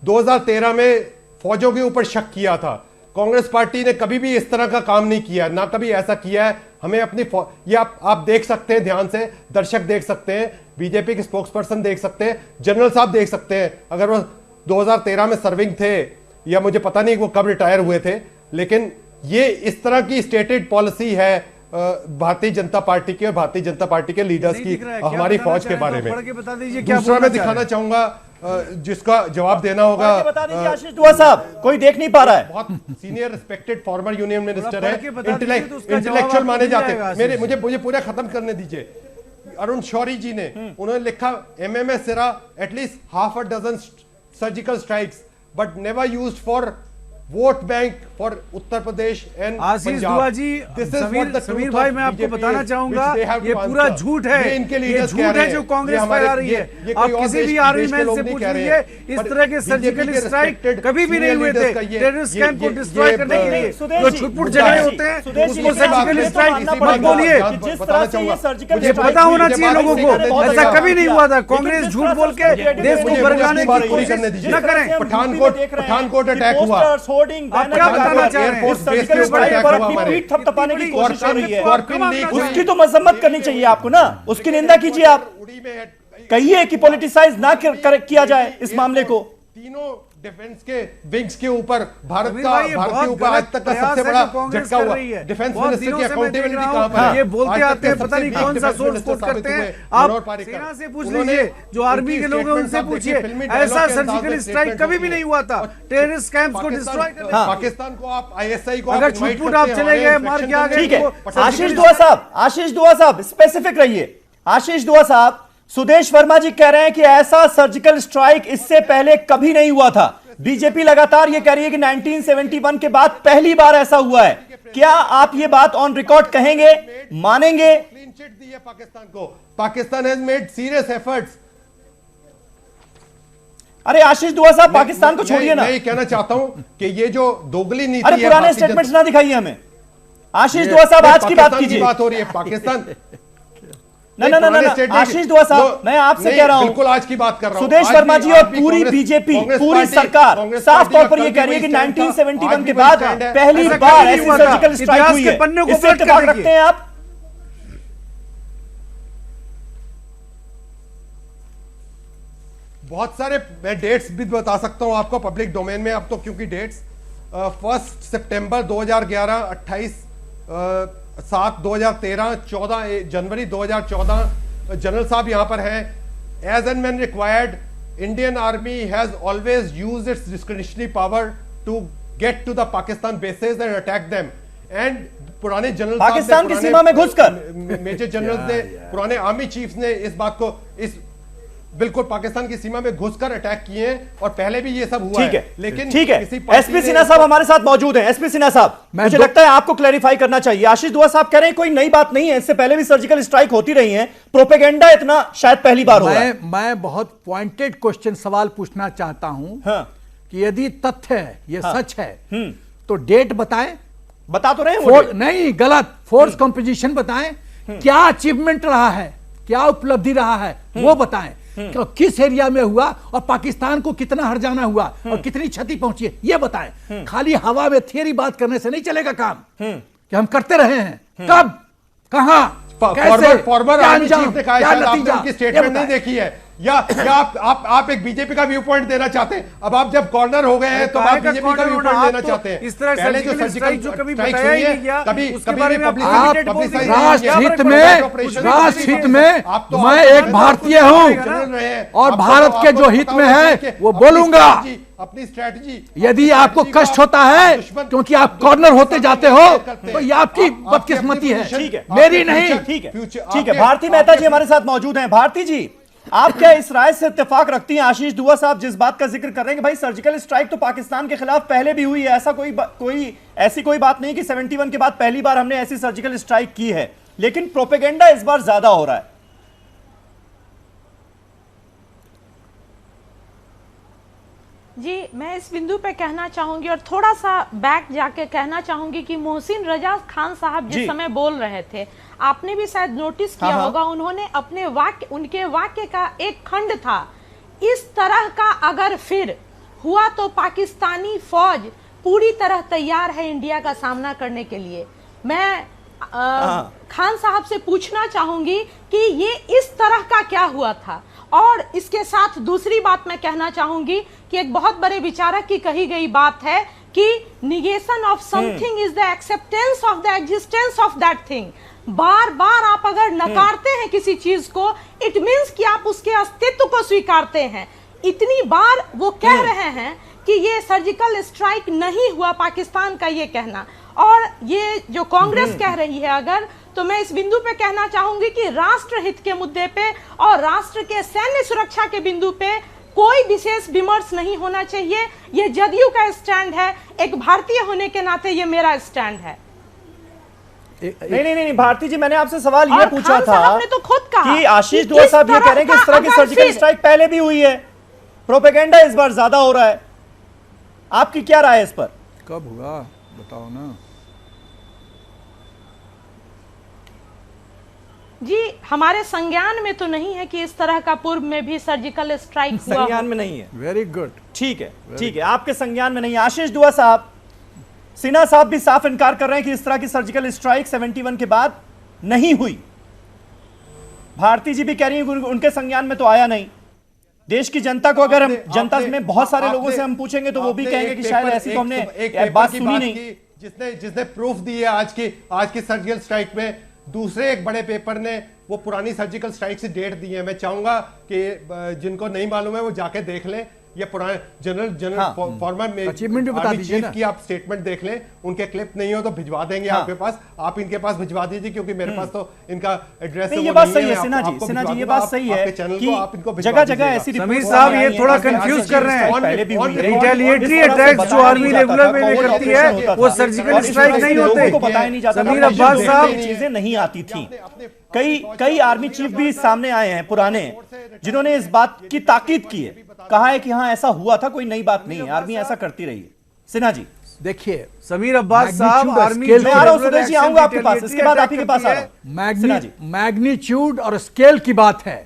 2013 में फौजों के ऊपर शक किया था। कांग्रेस पार्टी ने कभी भी इस तरह का काम नहीं किया, ना कभी ऐसा किया है। हमें अपनी ये आप देख सकते हैं, ध्यान से दर्शक देख सकते हैं, बीजेपी के स्पोक्सपर्सन देख सकते हैं, जनरल साहब देख सकते हैं। अगर वो 2013 में सर्विंग थे या मुझे पता नहीं वो कब रिटायर हुए थे, लेकिन ये इस तरह की स्टेटेड पॉलिसी है भारतीय जनता पार्टी के और भारतीय जनता पार्टी के लीडर्स की हमारी फौज के बारे में। दूसरा मैं दिखाना चाहूंगा जिसका जवाब देना होगा। बता दीजिए आशीष दुआ साहब, कोई देख नहीं पा रहा है। बहुत senior respected former union minister है, इंटेलेक्चुअल माने जाते हैं। मुझे पूरा खत्म करने दीजिए। अरुण शौरी जी ने उन्होंने लिखा, एमएमएस सिरा at least half a dozen surgical strikes but never used for vote bank for Uttar Pradesh and Ashish Dua ji, Sameer भाई मैं आपको बताना चाहूंगा ये पूरा झूठ है, ये झूठ है जो कांग्रेस फैला रही है। आप किसी भी आर्मी मैन से पूछ लीजिए, इस तरह के सर्जिकल स्ट्राइक कभी भी नहीं हुए थे टेररिस्ट कैंप को डिस्ट्रॉय करने के लिए। जो छुटपुट जगह होते हैं उसको सर्जिकल स्ट्राइक मत बोलिए, मुझे पता होना चाहिए लोगों को। ऐसा कभी नहीं हुआ था। कांग्रेस झूठ बोल के देश को बरगाने की कोशिश न करें। पठानकोट अटैक हुआ, आप क्या बताना चाह रहे हैं? सर्जिकल स्ट्राइक पर अपनी पीठ थपथपाने की कोशिश हो रही है, उसकी तो मजम्मत करनी चाहिए आपको ना, उसकी निंदा कीजिए आप। कहिए कि पॉलिटिसाइज ना किया जाए इस मामले को। तीनों डिफेंस के विंग्स के ऊपर भारत अमीर का भाई, ये भारत के बहुत ऊपर आज गलत तक का प्रयास सबसे है बड़ा जो कांग्रेस झटका कर हुआ। रही है। डिफेंस बहुत मिनिस्टर दिनों की से मैं देख अकाउंटेबिलिटी रहा कहां हूं, पर है? ये बोलते आज तक आते हैं, के पता नहीं सबसे कौन सा डिफेंस सोर्स मिनिस्टर कोट करते साबित हुए, हैं। आप मनोहर पारिकर। सेना से पूछ उन्होंने लीजिए, जो आर्मी उनकी के लोग हैं statements उनसे आप देखिए, पूछिए, फिल्मी ऐसा dialogue के अंदाज सर्जिकल में स्ट्राइक statement कभी भी होती नहीं है। हुआ था। और टेररिस्ट कैंप्स को डिस्ट्रॉय पाकिस्तान करने पाकिस्तान को आप आईएसआई को अगर आप invite छुटपुट करते आप हैं, चले हमारे गए, मार inspection के आ गए, ठीक है, तो आशीष दुआ साहब स्पेसिफिक रहिए। आशीष दुआ साहब, सुदेश वर्मा जी कह रहे हैं कि ऐसा सर्जिकल स्ट्राइक इससे पहले कभी नहीं हुआ था। बीजेपी लगातार ये कह रही है कि 1971 के बाद पहली बार ऐसा हुआ है। क्या आप ये बात ऑन रिकॉर्ड कहेंगे, मानेंगे? क्लीन चिट दी है पाकिस्तान को। Pakistan has made serious efforts. अरे आशीष दुआ साहब, पाकिस्तान को छोड़िए ना। मैं ये कहना चाहता हूं कि ये जो दोगली नीति अरे है, पुराने भारतीय स्टेटमेंट्स जनता- ना दिखाइए हमें। आशीष दुआ साहब, आज की बात पाकिस्तान कीजिए। बात हो रही है पाकिस्तान। ना आशीष दुआ साहब, मैं आपसे कह रहा हूं, बिल्कुल आज की बात कर रहा हूं। सुदेश आज वर्मा भी- जी आज और भी पूरी कांग्रेस- बीजेपी, कांग्रेस पूरी पार्टी- सरकार कांग्रेस साफ पार्टी तौर का पर ये कल कह भी रही है कि वही stand था, 1971 आज के भी वही बाद stand है। पहली ऐसा बार कभी नहीं ऐसी हुआ था। सर्जिकल स्ट्राइक इतिहास हुई के है। पन्नों को इससे पलट कर इत्तेफाक देखिए। रखते हैं आप? बहुत सारे मैं डेट्स भी बता सकता हूं आपको पब्लिक डोमेन में अब तो, क्योंकि डेट्स 1 सितंबर 2011, 28 7 2013, 14 जनवरी 2014। जनरल साहब यहां पर हैं। As and when required, Indian army has always used its discretionary power to get to the Pakistan bases and attack them. And पुराने जनरल पाकिस्तान की सीमा में घुसकर मेजर जनरल ने, पुराने आर्मी चीफ्स ने इस बात को बिल्कुल पाकिस्तान की सीमा में घुसकर अटैक किए हैं, और पहले भी ये सब हुआ ठीक है, लेकिन ठीक है। किसी पार्टी एसपी ने सिन्हा साहब हमारे साथ मौजूद हैं। एसपी सिन्हा साहब, मुझे लगता है आपको क्लैरिफाई करना चाहिए। आशीष दुआ साहब कह रहे हैं कोई नई बात नहीं है, इससे पहले भी सर्जिकल स्ट्राइक होती रही है, प्रोपेगेंडा इतना शायद पहली बार हो रहा है। मैं बहुत पॉइंटेड क्वेश्चन सवाल पूछना चाहता हूं कि यदि तथ्य है, ये सच है, तो डेट बताएं। बता तो रहे हैं वो डेट। नहीं, गलत। फोर्स कंपोजिशन बताएं, क्या अचीवमेंट रहा है, क्या उपलब्धि रहा है, वो बताएं। किस एरिया में हुआ और पाकिस्तान को कितना हर्जाना हुआ और कितनी क्षति पहुंची है, ये बताएं। खाली हवा में थियरी बात करने से नहीं चलेगा काम कि हम करते रहे हैं। कब, कहां, कैसे, फॉर्मर क्या आर्मी अंजाम, चीफ ने कहा है, क्या शायद आपने नतीजा, उनकी ये स्टेटमेंट नहीं बताएं। देखी है, या आप एक बीजेपी का व्यू पॉइंट देना चाहते हैं। अब आप जब कॉर्नर हो गए हैं तो आप बीजेपी का व्यू पॉइंट देना चाहते हैं। इस तरह पहले सर्जिकल स्ट्राइक जो कभी स्ट्राइक बताया ही हुई है, नहीं गया, कभी उसके कभी बारे भी में आप आप publicity बोल दीजिए। राष्ट्रहित क्या में, फर्क पड़ता है? राष्ट्रहित में आप तो मैं आप एक तो भारतीय आप तो हूं जनरल रहे हैं। और आपको भारत तो- के आपको जो तो हित पता में होगा है कि वो अपनी बोलूंगा। अपनी स्ट्रैटेजी, यदि आपको कष्ट होता है क्योंकि आप कॉर्नर होते जाते हो, तो ये आपकी बदकिस्मती है, ठीक है, मेरी नहीं। ठीक है, ठीक है। भारती मेहता जी हमारे साथ मौजूद हैं। भारती जी, आप क्या इस राय से इत्तेफाक रखती हैं आशीष दुआ साहब जिस बात का जिक्र कर रहे हैं कि भाई सर्जिकल स्ट्राइक तो पाकिस्तान के खिलाफ पहले भी हुई है, ऐसा ऐसी कोई बात नहीं कि 71 के बाद पहली बार हमने ऐसी सर्जिकल स्ट्राइक की है, लेकिन प्रोपेगेंडा इस बार ज्यादा हो रहा है? जी, मैं इस बिंदु पे कहना चाहूंगी और थोड़ा सा बैक जाके कहना चाहूंगी कि मोहसिन रजा खान साहब जिस समय बोल रहे थे, आपने भी शायद नोटिस किया होगा, उन्होंने अपने उनके वाक्य का एक खंड था, इस तरह का अगर फिर हुआ तो पाकिस्तानी फौज पूरी तरह तैयार है इंडिया का सामना करने के लिए। मैं खान साहब से पूछना चाहूंगी कि ये इस तरह का क्या हुआ था। और इसके साथ दूसरी बात मैं कहना चाहूंगी कि एक बहुत बड़े विचारक की कही गई बात है कि negation of something is the acceptance of the existence of that thing. बार बार आप अगर नकारते हैं किसी चीज को, इट मीन्स कि आप उसके अस्तित्व को स्वीकारते हैं। इतनी बार वो कह रहे हैं कि ये सर्जिकल स्ट्राइक नहीं हुआ, पाकिस्तान का ये कहना, और ये जो कांग्रेस कह रही है, अगर तो मैं इस बिंदु पे कहना चाहूंगी कि राष्ट्र हित के मुद्दे पे और राष्ट्र के सैन्य सुरक्षा के बिंदु पे कोई विशेष विमर्श नहीं होना चाहिए। ये जदयू का स्टैंड है, एक भारतीय होने के नाते ये मेरा स्टैंड है। नहीं, भारती जी, मैंने आपसे सवाल ये पूछा था आपने तो खुद कहा कि आशीष दुआ साहब ये कह रहे हैं कि इस तरह की सर्जिकल स्ट्राइक पहले भी हुई है, प्रोपेगेंडा इस बार ज्यादा हो रहा है। आपकी क्या राय है इस पर? कब हुआ बताओ ना जी। हमारे संज्ञान में तो नहीं है कि इस तरह का पूर्व में भी सर्जिकल स्ट्राइक हुआ। संज्ञान में नहीं है। वेरी गुड, ठीक है, ठीक है, आपके संज्ञान में नहीं है। आशीष दुआ साहब, सिन्हा साहब भी साफ इनकार कर रहे हैं कि इस तरह की सर्जिकल स्ट्राइक 71 के बाद नहीं हुई। भारती जी भी कह रही हैं उनके संज्ञान में तो आया नहीं। देश की जनता को अगर हम जनता में बहुत सारे लोगों से हम पूछेंगे तो वो भी कहेंगे कि शायद ऐसी तो हमने बात सुनी नहीं। जिसने प्रूफ दी है आज की सर्जिकल स्ट्राइक में, दूसरे एक बड़े पेपर ने वो पुरानी सर्जिकल स्ट्राइक से डेट दी है। मैं चाहूंगा कि जिनको नहीं मालूम है वो जाके देख लें, ये पुराने जनरल फॉर्मर में अचीवमेंट भी बता दीजिए ना, की आप स्टेटमेंट देख लें। उनके क्लिप नहीं हो तो भिजवा देंगे आपके पास, आप इनके पास भिजवा दीजिए, क्योंकि मेरे पास तो इनका एड्रेस ये बात सही है सिन्हा जी, ये बात सही है कि जगह जगह ऐसी समीर साहब ये थोड़ा कंफ्यूज कर रहे हैं। रिटेलिएटरी अटैक्स जो आर्मी रेगुलर में करती है वो सर्जिकल स्ट्राइक नहीं होते। बताया नहीं जाता, समीर अब्बास साहब चीजें नहीं आती थी। कई आर्मी चीफ भी सामने आए हैं पुराने, जिन्होंने इस बात की ताकीद की है, कहा है कि हाँ ऐसा हुआ था, कोई नई बात नहीं है, आर्मी ऐसा करती रही है। सिन्हा जी देखिए, समीर अब्बास साहब आर्मी मैं आ रहा हूं सुदेश जी, आऊंगा आपके पास, इसके बाद आप ही के पास आ रहा हूं। मैग्नीट्यूड और स्केल की बात है,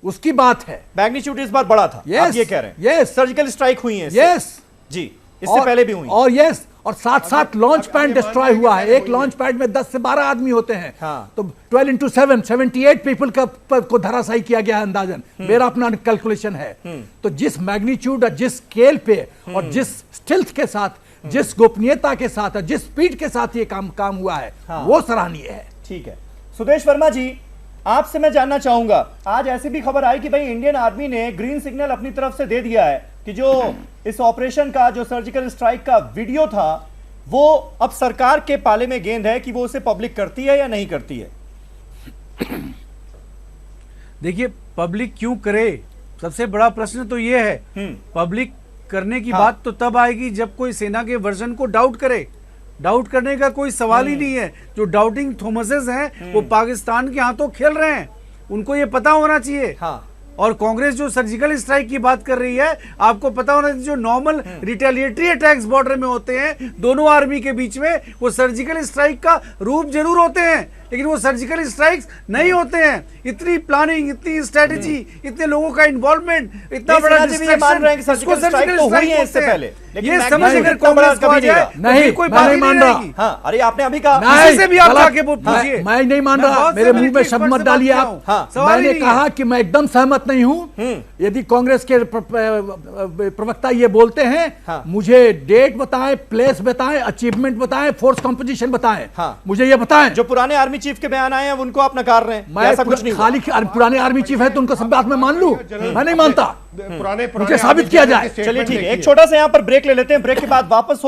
उसकी बात है। मैग्नीट्यूड इस बार बड़ा था, आप ये कह रहे हैं। यस, सर्जिकल स्ट्राइक हुई है यस जी, इससे पहले भी हुई। और यस, और साथ लॉन्च पैड डिस्ट्रॉय हुआ है। एक लॉन्च पैड में 10 से 12 आदमी होते हैं। तो 12 into 7 78 पीपल को धराशायी किया गया है अंदाजन, मेरा अपना कैलकुलेशन है। तो जिस मैग्नीट्यूड और जिस स्केल पे और जिस स्टिल्थ के साथ, जिस गोपनीयता के साथ और जिस स्पीड के साथ ये काम हुआ है, वो सराहनीय है। ठीक है, सुदेश वर्मा जी आपसे मैं जानना चाहूंगा, आज ऐसी भी खबर आई कि भाई इंडियन आर्मी ने ग्रीन सिग्नल अपनी तरफ से दे दिया है कि जो इस ऑपरेशन का, जो सर्जिकल स्ट्राइक का वीडियो था, वो अब सरकार के पाले में गेंद है कि वो उसे पब्लिक करती है या नहीं करती है। देखिए, पब्लिक क्यों करे, सबसे बड़ा प्रश्न तो ये है। पब्लिक करने की बात तो तब आएगी जब कोई सेना के वर्जन को डाउट करे। डाउट करने का कोई सवाल ही नहीं है। जो डाउटिंग थॉमसेस हैं वो पाकिस्तान के हाथों खेल रहे हैं, उनको ये पता होना चाहिए। और कांग्रेस जो सर्जिकल स्ट्राइक की बात कर रही है, आपको पता होना चाहिए जो नॉर्मल रिटेलिएटरी अटैक्स बॉर्डर में होते हैं दोनों आर्मी के बीच में, वो सर्जिकल स्ट्राइक का रूप जरूर होते हैं, लेकिन वो सर्जिकल स्ट्राइक्स नहीं होते हैं। इतनी प्लानिंग, इतनी स्ट्रेटेजी, इतने लोगों का इन्वॉल्वमेंट, इतना बड़ा ये समझ अगर कांग्रेस को आ जाए नहीं, कोई मैं नहीं मान रहा। हाँ, अरे आपने अभी कहा, किसी से भी आप जाके पूछिए। मैं नहीं मान रहा, मेरे मुंह में शब्द मत डालिए आप। मैंने कहा कि मैं एकदम सहमत नहीं हूं। यदि कांग्रेस के प्रवक्ता ये बोलते हैं, मुझे डेट बताएं, प्लेस बताएं, अचीवमेंट बताएं, फोर्स कंपोजिशन बताएं, मुझे ये बताएं। जो पुराने आर्मी चीफ के बयान आए हैं उनको आप नकार रहे हैं, मैं ऐसा कुछ नहीं। खाली पुराने आर्मी चीफ है तो उनको सब बात में मान लूं? मैं नहीं मानता, मुझे साबित किया जाए। चलिए ठीक है, एक छोटा सा यहाँ पर ब्रेक ले लेते हैं, ब्रेक के बाद वापस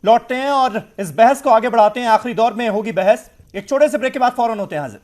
लौटते हैं और इस बहस को आगे बढ़ाते हैं। आखिरी दौर में होगी बहस, एक छोटे से ब्रेक के बाद फौरन होते हैं हाजिर।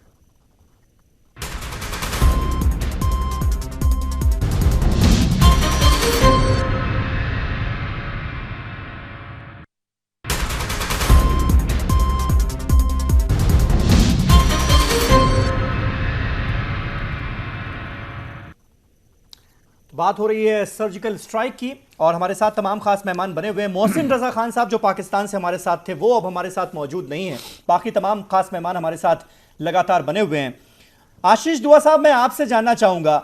बात हो रही है सर्जिकल स्ट्राइक की और हमारे साथ तमाम खास मेहमान बने हुए हैं। मोहसिन रजा खान साहब जो पाकिस्तान से हमारे साथ थे वो अब हमारे साथ मौजूद नहीं है, बाकी तमाम खास मेहमान हमारे साथ लगातार बने हुए हैं। आशीष दुआ साहब, मैं आपसे जानना चाहूंगा,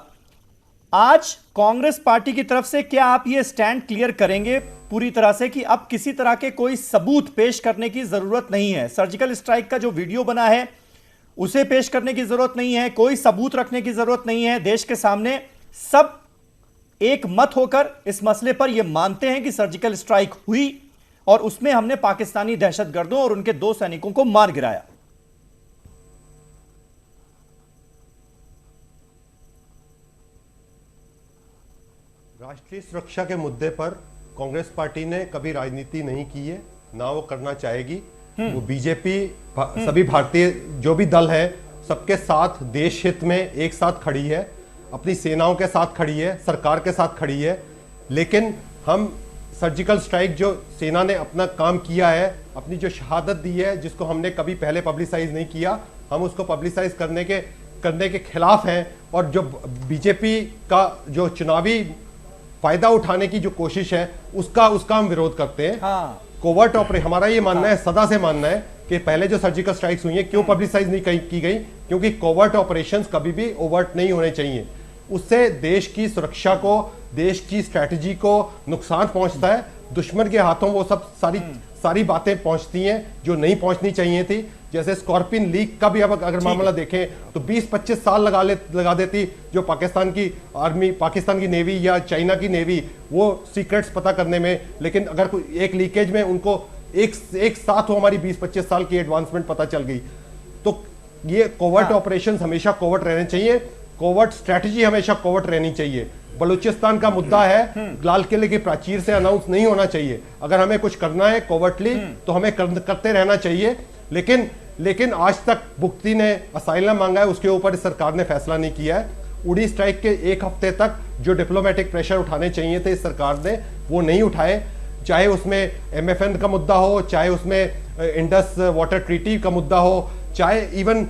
आज कांग्रेस पार्टी की तरफ से क्या आप ये स्टैंड क्लियर करेंगे पूरी तरह से कि अब किसी तरह के कोई सबूत पेश करने की जरूरत नहीं है? सर्जिकल स्ट्राइक का जो वीडियो बना है उसे पेश करने की जरूरत नहीं है, कोई सबूत रखने की जरूरत नहीं है। देश के सामने सब एक मत होकर इस मसले पर यह मानते हैं कि सर्जिकल स्ट्राइक हुई और उसमें हमने पाकिस्तानी दहशतगर्दों और उनके 2 सैनिकों को मार गिराया। राष्ट्रीय सुरक्षा के मुद्दे पर कांग्रेस पार्टी ने कभी राजनीति नहीं की है, ना वो करना चाहेगी। वो बीजेपी, सभी भारतीय जो भी दल है, सबके साथ देश हित में एक साथ खड़ी है, अपनी सेनाओं के साथ खड़ी है, सरकार के साथ खड़ी है। लेकिन हम सर्जिकल स्ट्राइक जो सेना ने अपना काम किया है, अपनी जो शहादत दी है, जिसको हमने कभी पहले पब्लिसाइज नहीं किया, हम उसको पब्लिसाइज करने के खिलाफ हैं। और जो बीजेपी का जो चुनावी फायदा उठाने की जो कोशिश है उसका हम विरोध करते हैं। कोवर्ट ऑपरेशन, हमारा ये मानना है, सदा से मानना है कि पहले जो सर्जिकल स्ट्राइक्स हुई हैं क्यों पब्लिसाइज नहीं की गई, क्योंकि कोवर्ट ऑपरेशंस कभी भी ओवर्ट नहीं होने चाहिए। उससे देश की सुरक्षा को, देश की स्ट्रैटेजी को नुकसान पहुंचता है। दुश्मन के हाथों वो सब सारी बातें पहुंचती हैं जो नहीं पहुंचनी चाहिए थी। जैसे स्कॉर्पियन लीक का भी अब अगर मामला देखें तो 20-25 साल लगा देती जो पाकिस्तान की आर्मी, पाकिस्तान की नेवी या चाइना की नेवी, वो सीक्रेट्स पता करने में। लेकिन अगर कोई एक लीकेज में उनको एक साथ वो हमारी 20-25 साल की एडवांसमेंट पता चल गई। तो ये कोवर्ट ऑपरेशंस हमेशा कोवर्ट रहने चाहिए, कोवर्ट स्ट्रैटेजी हमेशा कोवर्ट रहनी चाहिए। बलूचिस्तान का मुद्दा है, लाल किले की प्राचीर से अनाउंस नहीं होना चाहिए। अगर हमें कुछ करना है कोवर्टली तो हमें करते रहना चाहिए। लेकिन आज तक भुक्ति ने असाइलम मांगा है, उसके ऊपर इस सरकार ने फैसला नहीं किया है। उड़ी स्ट्राइक के एक हफ्ते तक जो डिप्लोमेटिक प्रेशर उठाने चाहिए थे इस सरकार ने, वो नहीं उठाए। चाहे उसमें एमएफएन का मुद्दा हो, चाहे उसमें इंडस वाटर ट्रीटी का मुद्दा हो, चाहे इवन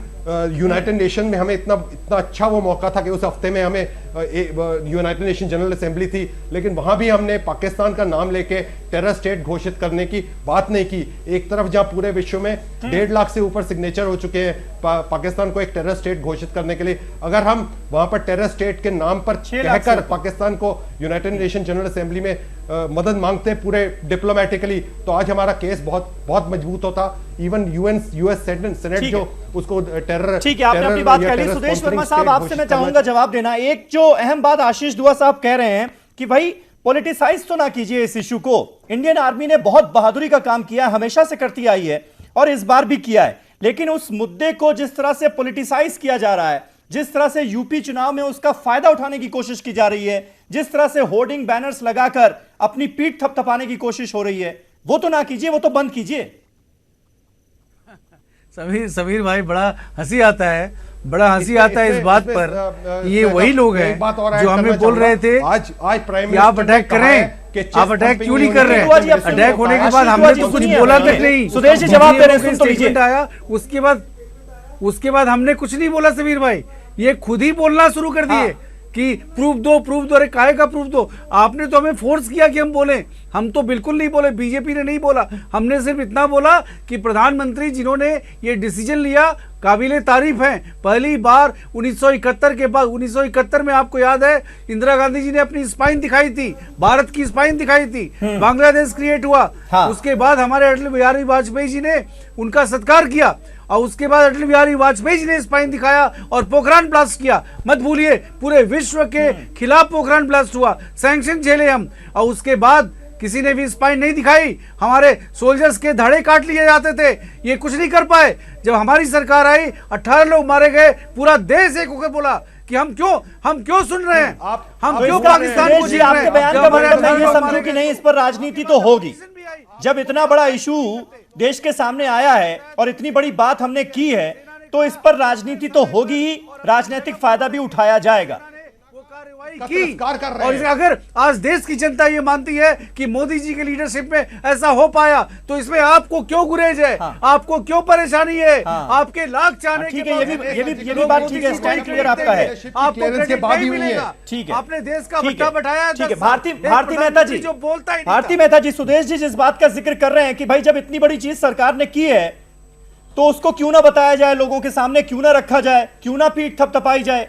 यूनाइटेड नेशन में हमें इतना अच्छा वो मौका था कि उस हफ्ते में हमें यूनाइटेड नेशन जनरल असेंबली थी, लेकिन वहां भी हमने पाकिस्तान का नाम लेके टेरर स्टेट घोषित करने की बात नहीं की। एक तरफ जहां पूरे विश्व में 1.5 लाख से ऊपर सिग्नेचर हो चुके हैं पाकिस्तान को एक टेरर स्टेट घोषित करने के लिए, अगर हम वहां पर टेरर स्टेट के नाम पर कहकर पाकिस्तान को यूनाइटेड नेशन जनरल असेंबली में मदद मांगते पूरे डिप्लोमेटिकली, तो आज हमारा केस बहुत मजबूत होता। इवन यूएस सेनेट जो उसको टेरर, ठीक है, आपने अपनी बात कह ली। सुदेश वर्मा साहब, आपसे मैं चाहूंगा जवाब देना। एक जो अहम बात आशीष दुआ साहब कह रहे हैं कि भाई पॉलिटिसाइज तो ना कीजिए इस इशू को। इंडियन आर्मी ने बहुत बहादुरी का काम किया, हमेशा से करती आई है और इस बार भी किया है, लेकिन उस मुद्दे को जिस तरह से पॉलिटिसाइज किया जा रहा है, जिस तरह से यूपी चुनाव में उसका फायदा उठाने की कोशिश की जा रही है, जिस तरह से होर्डिंग बैनर्स लगाकर अपनी पीठ थपथपाने की कोशिश हो रही है, वो तो ना कीजिए, वो तो बंद कीजिए। समीर भाई, बड़ा हंसी आता है इस बात पर। ये वही लोग हैं जो हमें बोल रहे थे आज प्राइम मिनिस्टर आप अटैक करें, आप अटैक क्यों नहीं कर रहे? अटैक होने के बाद हमने तो कुछ बोला तक नहीं। सुदेश जी जवाब दे रहे हैं, सुन तो लीजिए। आया उसके बाद हमने कुछ नहीं बोला समीर भाई, ये खुद ही बोलना शुरू कर दिए कि प्रूफ दो। अरे काहे का प्रूफ दो? आपने तो हमें फोर्स किया कि हम बोले, हम तो बिल्कुल नहीं बोले, बीजेपी ने नहीं बोला। हमने सिर्फ इतना बोला कि प्रधानमंत्री जिन्होंने ये डिसीजन लिया काबिले तारीफ हैं। पहली बार 1971 के बाद, 1971 में आपको याद है इंदिरा गांधी जी ने अपनी स्पाइन दिखाई थी, भारत की स्पाइन दिखाई थी, बांग्लादेश क्रिएट हुआ। उसके बाद हमारे अटल बिहारी वाजपेयी जी ने उनका सत्कार किया और उसके बाद अटल बिहारी वाजपेयी जी ने स्पाइन दिखाया और पोखरान ब्लास्ट किया। मत भूलिए, पूरे विश्व के खिलाफ पोखरान ब्लास्ट हुआ, सैंक्शन झेले हम, और उसके बाद किसी ने भी स्पाइन नहीं दिखाई। हमारे सोल्जर्स के धड़े काट लिए जाते थे, ये कुछ नहीं कर पाए। जब हमारी सरकार आई 18 लोग मारे गए, पूरा देश एक होकर बोला कि हम क्यों सुन रहे हैं, हम क्यों पाकिस्तान को जीत रहे हैं। आपके बयान का मतलब मैं ये समझूं कि नहीं, इस पर राजनीति तो होगी। जब इतना बड़ा इशू देश के सामने आया है और इतनी बड़ी बात हमने की है, तो इस पर राजनीति तो होगी ही, राजनीतिक फायदा भी उठाया जाएगा। और अगर आज देश की जनता ये मानती है कि मोदी जी के लीडरशिप में ऐसा हो पाया, तो इसमें आपको क्यों गुरेज है? आपको क्यों परेशानी है? आपके लाख चाहने ठीक है, ये भी बात ठीक है, स्टैंड क्लियर आपका है। आपको क्रेडिट नहीं मिलेगा। ठीक है, आपने देश का बट्टा बैठाया है। ठीक है, भारती मेहता जी जो बोलता है, भारती मेहता जी, सुदेश जी जिस बात का जिक्र कर रहे हैं कि भाई जब इतनी बड़ी चीज सरकार ने की है तो उसको क्यों ना बताया जाए, लोगों के सामने क्यों ना रखा जाए, क्यों ना पीठ थपथपाई जाए,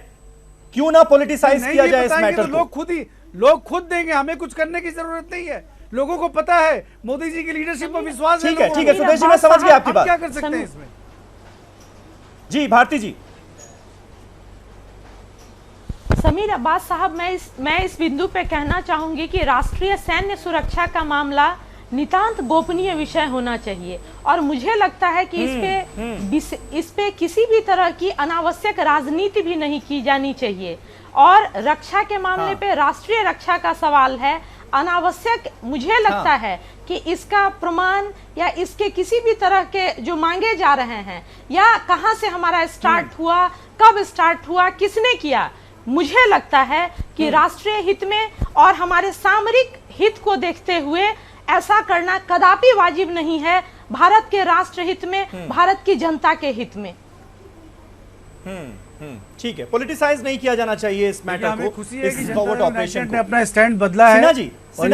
क्यों ना पॉलिटिसाइज किया जाए इस मैटर को? लोग खुद देंगे, हमें कुछ करने की जरूरत नहीं है। लोगों को पता है, मोदी जी की लीडरशिप पर विश्वास है। ठीक है सुदेश जी, मैं समझ गया आपकी बात। क्या कर सकते हैं इसमें? जी भारती जी। समीर अब्बास साहब, मैं इस बिंदु पे कहना चाहूंगी कि राष्ट्रीय सैन्य सुरक्षा का मामला नितांत गोपनीय विषय होना चाहिए, और मुझे लगता है कि इस पे किसी भी तरह की अनावश्यक राजनीति भी नहीं की जानी चाहिए। और रक्षा के मामले पे राष्ट्रीय रक्षा का सवाल है, अनावश्यक मुझे लगता है कि इसका प्रमाण या इसके किसी भी तरह के जो मांगे जा रहे हैं, या कहां से हमारा स्टार्ट हुआ, कब स्टार्ट हुआ, किसने किया, मुझे लगता है कि राष्ट्रीय हित में और हमारे सामरिक हित को देखते हुए ऐसा करना कदापि वाजिब नहीं है, भारत के राष्ट्र हित में, भारत की जनता के हित में। ठीक है, पॉलिटिसाइज नहीं किया जाना चाहिए इस मैटर को। खुशी है कि फॉरवर्ड ऑपरेशन ने अपना स्टैंड बदला है। सिन्हा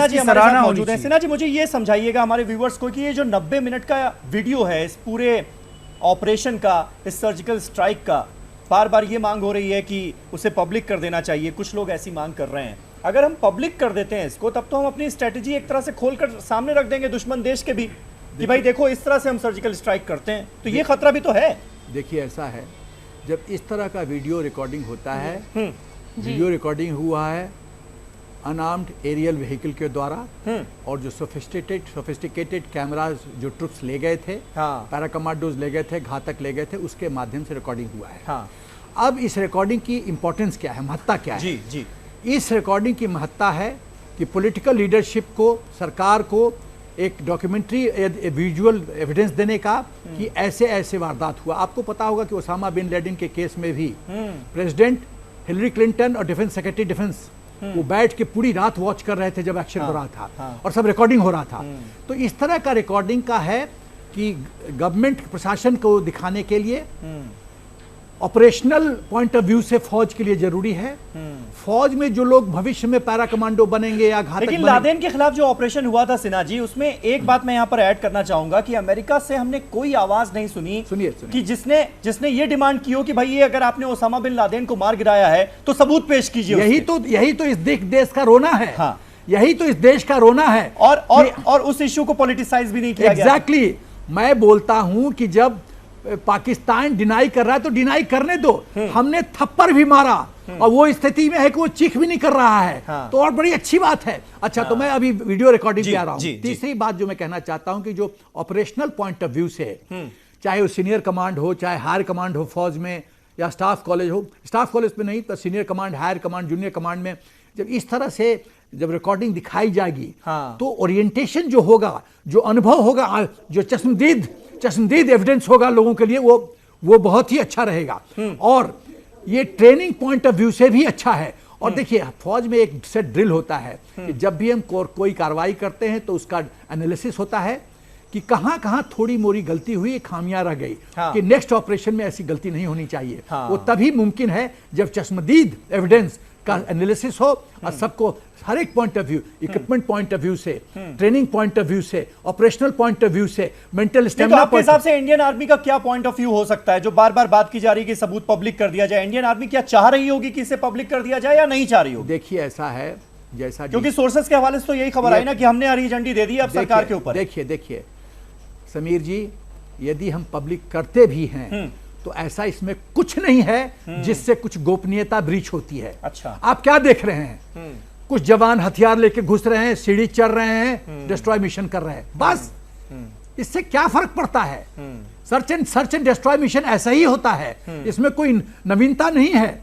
जी हमारे साथ मौजूद हैं। सिन्हा जी, मुझे ये समझाइएगा हमारे व्यूअर्स को कि ये जो 90 मिनट का वीडियो है इस पूरे ऑपरेशन का, इस सर्जिकल स्ट्राइक का, बार बार ये मांग हो रही है कि उसे पब्लिक कर देना चाहिए, कुछ लोग ऐसी मांग कर रहे हैं। अगर हम पब्लिक कर देते हैं इसको, तब तो हम अपनी स्ट्रेटेजी एक तरह से खोलकर सामने रख देंगे दुश्मन देश के भी कि भाई देखो इस तरह से हम सर्जिकल स्ट्राइक करते हैं, तो ये खतरा भी तो है। देखिए ऐसा है, जब इस तरह का वीडियो रिकॉर्डिंग होता है, वीडियो रिकॉर्डिंग हुआ है अनआर्म्ड एरियल व्हीकल के द्वारा, और जो सोफिस्टिकेटेड कैमराज जो ट्रुप्स ले गए थे, पैरा कमांडोज ले गए थे, घातक ले गए थे, उसके माध्यम से रिकॉर्डिंग हुआ है। अब इस रिकॉर्डिंग की इंपॉर्टेंस क्या है, महत्ता क्या है? जी। इस रिकॉर्डिंग की महत्ता है कि पॉलिटिकल लीडरशिप को, सरकार को एक डॉक्यूमेंट्री विजुअल एविडेंस देने का कि ऐसे ऐसे वारदात हुआ। आपको पता होगा कि ओसामा बिन लेडेन के केस में भी प्रेसिडेंट हिलरी क्लिंटन और डिफेंस सेक्रेटरी डिफेंस वो बैठ के पूरी रात वॉच कर रहे थे जब एक्शन हो रहा था, और सब रिकॉर्डिंग हो रहा था। तो इस तरह का रिकॉर्डिंग का है कि गवर्नमेंट प्रशासन को दिखाने के लिए, ऑपरेशनल पॉइंट ऑफ व्यू से फौज के लिए जरूरी है। फौज में जो लोग भविष्य में पैरा कमांडो बनेंगे या घातक लेकिन लादेन के खिलाफ जो ऑपरेशन हुआ था सिन्हा जी, उसमें एक बात मैं यहाँ पर ऐड करना चाहूंगा कि अमेरिका से हमने कोई आवाज नहीं सुनी कि जिसने ये डिमांड की हो कि भाई ये अगर आपने ओसामा बिन लादेन को मार गिराया है तो सबूत पेश कीजिए। यही तो इस देश का रोना है। यही तो इस देश का रोना है, और उस इश्यू को पॉलिटिसाइज भी नहीं किया गया। एग्जैक्टली, मैं बोलता हूं कि जब पाकिस्तान डिनाई कर रहा है तो डिनाई करने दो। हमने थप्पड़ भी मारा और वो स्थिति में है कि वो चीख भी नहीं कर रहा है, तो और बड़ी अच्छी बात है। अच्छा, तो मैं अभी वीडियो रिकॉर्डिंग पे आ रहा हूं। तीसरी बात जो मैं कहना चाहता हूं कि जो ऑपरेशनल पॉइंट ऑफ व्यू से, चाहे वो सीनियर कमांड हो, चाहे हायर कमांड हो फौज में, या स्टाफ कॉलेज हो, स्टाफ कॉलेज में नहीं तो senior command, higher command, junior command में, जब इस तरह से जब रिकॉर्डिंग दिखाई जाएगी तो ओरिएंटेशन जो होगा, जो अनुभव होगा, जो चश्मदीद एविडेंस होगा लोगों के लिए, वो बहुत ही अच्छा रहेगा। और ये ट्रेनिंग पॉइंट ऑफ व्यू से भी अच्छा है। और देखिए, फौज में एक सेट ड्रिल होता है कि जब भी हम कोई कार्रवाई करते हैं तो उसका एनालिसिस होता है कि कहां कहां थोड़ी मोरी गलती हुई, खामियां रह गई, कि नेक्स्ट ऑपरेशन में ऐसी गलती नहीं होनी चाहिए। वो तभी मुमकिन है जब चश्मदीद एविडेंस का एनालिसिस हो और सबको हर एक point of view, equipment point of view से, ट्रेनिंग पॉइंट ऑफ व्यू से, ऑपरेशनल पॉइंट ऑफ व्यू से, मेंटल स्टेमिना। आपके हिसाब से इंडियन आर्मी का क्या पॉइंट ऑफ व्यू हो सकता है, जो बार बार बात की जा रही है कि सबूत पब्लिक कर दिया जाए? इंडियन आर्मी क्या चाह रही होगी कि इसे पब्लिक कर दिया जाए या नहीं चाह रही होगी? देखिए, ऐसा है जैसा, क्योंकि सोर्सेस के हवाले से तो यही खबर आई ना कि हमने हरी झंडी दे दी अब सरकार के ऊपर। देखिए समीर जी, यदि हम पब्लिक करते भी हैं तो ऐसा इसमें कुछ नहीं है जिससे कुछ गोपनीयता ब्रीच होती है। अच्छा, आप क्या देख रहे हैं? कुछ जवान हथियार लेके घुस रहे हैं, सीढ़ी चढ़ रहे हैं, डिस्ट्रॉय मिशन कर रहे हैं, बस। इससे क्या फर्क पड़ता है? सर्च एंड डिस्ट्रॉय मिशन ऐसा ही होता है, इसमें कोई नवीनता नहीं है।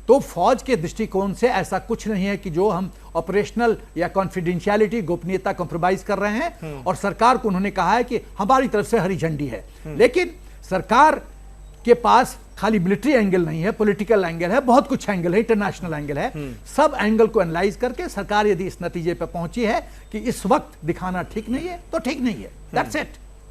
तो फौज के दृष्टिकोण से ऐसा कुछ नहीं है कि जो हम ऑपरेशनल या कॉन्फिडेंशियलिटी, गोपनीयता कॉम्प्रोमाइज कर रहे हैं। और सरकार को उन्होंने कहा है कि हमारी तरफ से हरी झंडी है। लेकिन सरकार के पास खाली मिलिट्री एंगल नहीं है, पॉलिटिकल एंगल है, बहुत कुछ एंगल है, इंटरनेशनल एंगल है। सब एंगल को एनालाइज करके सरकार यदि इस नतीजे पर पहुंची है कि इस वक्त दिखाना ठीक नहीं है तो ठीक नहीं है, दैट्स इट।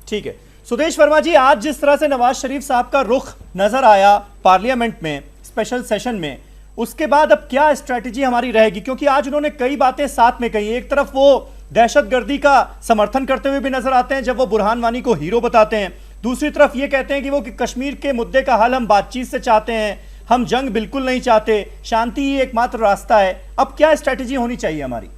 ठीक है सुदेश वर्मा जी, आज जिस तरह से नवाज शरीफ साहब का रुख नजर आया पार्लियामेंट में स्पेशल सेशन में, उसके बाद अब क्या स्ट्रेटेजी हमारी रहेगी? क्योंकि आज उन्होंने कई बातें साथ में कही। एक तरफ वो दहशतगर्दी का समर्थन करते हुए भी नजर आते हैं जब वो बुरहान वानी को हीरो बताते हैं, दूसरी तरफ ये कहते हैं कि वो कि कश्मीर के मुद्दे का हल हम बातचीत से चाहते हैं, हम जंग बिल्कुल नहीं चाहते, शांति ही एकमात्र रास्ता है। अब क्या स्ट्रेटेजी होनी चाहिए हमारी?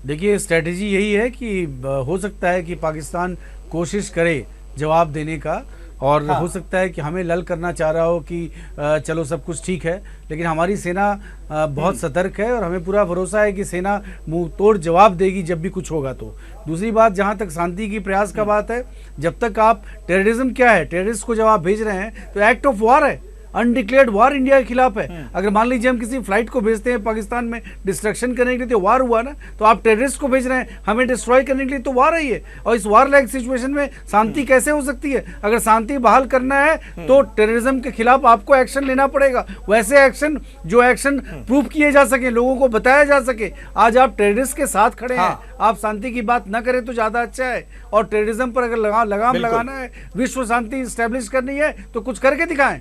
देखिए, स्ट्रेटेजी यही है कि हो सकता है कि पाकिस्तान कोशिश करे जवाब देने का, और हो सकता है कि हमें लल करना चाह रहा हो कि चलो सब कुछ ठीक है, लेकिन हमारी सेना बहुत सतर्क है और हमें पूरा भरोसा है कि सेना मुंह तोड़ जवाब देगी जब भी कुछ होगा। तो दूसरी बात, जहां तक शांति की प्रयास का बात है, जब तक आप टेररिज्म क्या है, टेररिस्ट को जब आप भेज रहे हैं तो एक्ट ऑफ वॉर है, अनडिक्लेयर्ड वॉर इंडिया के खिलाफ है। अगर मान लीजिए हम किसी फ्लाइट को भेजते हैं पाकिस्तान में डिस्ट्रक्शन करने के लिए, तो वार हुआ ना। तो आप टेररिस्ट को भेज रहे हैं हमें डिस्ट्रॉय करने के लिए, तो वार है ये। और इस वार लाइक सिचुएशन में शांति कैसे हो सकती है? अगर शांति बहाल करना है तो टेररिज्म के खिलाफ आपको एक्शन लेना पड़ेगा, वैसे एक्शन जो एक्शन प्रूव किए जा सके, लोगों को बताया जा सके। आज आप टेररिस्ट के साथ खड़े हैं, आप शांति की बात न करें तो ज्यादा अच्छा है। और टेररिज्म पर अगर लगाम लगाना है, विश्व शांति स्टैब्लिश करनी है, तो कुछ करके दिखाएं।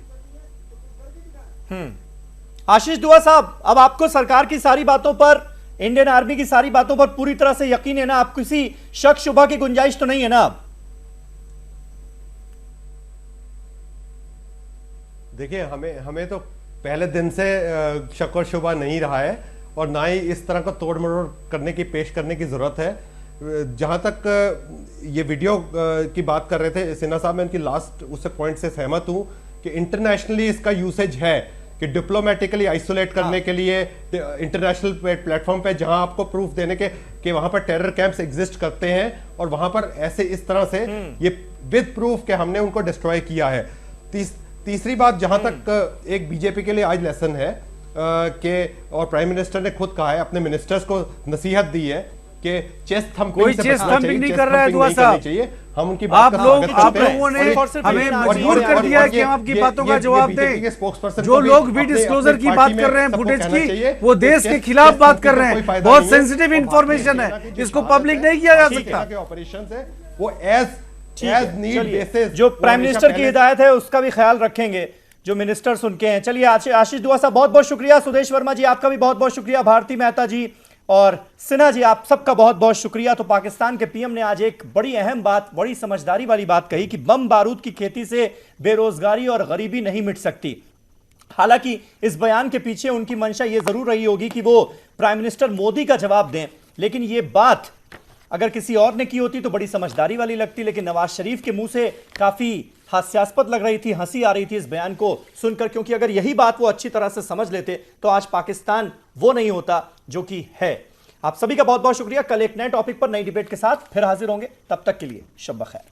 आशीष दुआ साहब, अब आपको सरकार की सारी बातों पर, इंडियन आर्मी की सारी बातों पर पूरी तरह से यकीन है ना? आप किसी शक शुबा की गुंजाइश तो नहीं है ना? अब देखिए, हमें तो पहले दिन से शक और शुबा नहीं रहा है, और ना ही इस तरह का तोड़ मरोड़ करने की, पेश करने की जरूरत है। जहां तक ये वीडियो की बात कर रहे थे सिन्हा साहब, मैं उनकी लास्ट उससे पॉइंट से सहमत हूं कि इंटरनेशनली इसका यूसेज है कि डिप्लोमेटिकली आइसोलेट करने के लिए इंटरनेशनल प्लेटफॉर्म पे जहां आपको प्रूफ देने के कि वहां पर टेरर कैंप्स एग्जिस्ट करते हैं और वहां पर ऐसे इस तरह से ये विद प्रूफ के हमने उनको डिस्ट्रॉय किया है। तीसरी बात, जहां तक एक बीजेपी के लिए आज लेसन है कि और प्राइम मिनिस्टर ने खुद कहा है, अपने मिनिस्टर्स को नसीहत दी है कि चेस्ट थंपिंग कोई चेस्ट थंपिंग नहीं कर रहा है दुआ साहब। हम उनकी आप लोगों ने हमें मजबूर कर दिया कि हम आपकी बातों का जवाब दें। जो लोग भी डिस्क्लोजर की बात कर रहे हैं फुटेज की, वो देश के खिलाफ बात कर रहे हैं। बहुत सेंसिटिव इंफॉर्मेशन है, इसको पब्लिक नहीं किया जा सकता। ऑपरेशन है वो एज नीड बेसिस, जो प्राइम मिनिस्टर की हिदायत है उसका भी ख्याल रखेंगे जो मिनिस्टर्स उनके हैं। चलिए आशीष दुआ साहब बहुत बहुत शुक्रिया, सुदेश वर्मा जी आपका भी बहुत बहुत शुक्रिया, भारती मेहता जी और सिन्हा जी आप सबका बहुत बहुत शुक्रिया। तो पाकिस्तान के पीएम ने आज एक बड़ी अहम बात, बड़ी समझदारी वाली बात कही कि बम बारूद की खेती से बेरोजगारी और गरीबी नहीं मिट सकती। हालांकि इस बयान के पीछे उनकी मंशा यह जरूर रही होगी कि वो प्राइम मिनिस्टर मोदी का जवाब दें, लेकिन यह बात अगर किसी और ने की होती तो बड़ी समझदारी वाली लगती। लेकिन नवाज शरीफ के मुंह से काफी हास्यास्पद लग रही थी, हंसी आ रही थी इस बयान को सुनकर, क्योंकि अगर यही बात वो अच्छी तरह से समझ लेते तो आज पाकिस्तान वो नहीं होता जो कि है। आप सभी का बहुत बहुत शुक्रिया। कल एक नए टॉपिक पर नई डिबेट के साथ फिर हाजिर होंगे, तब तक के लिए शब बखैर।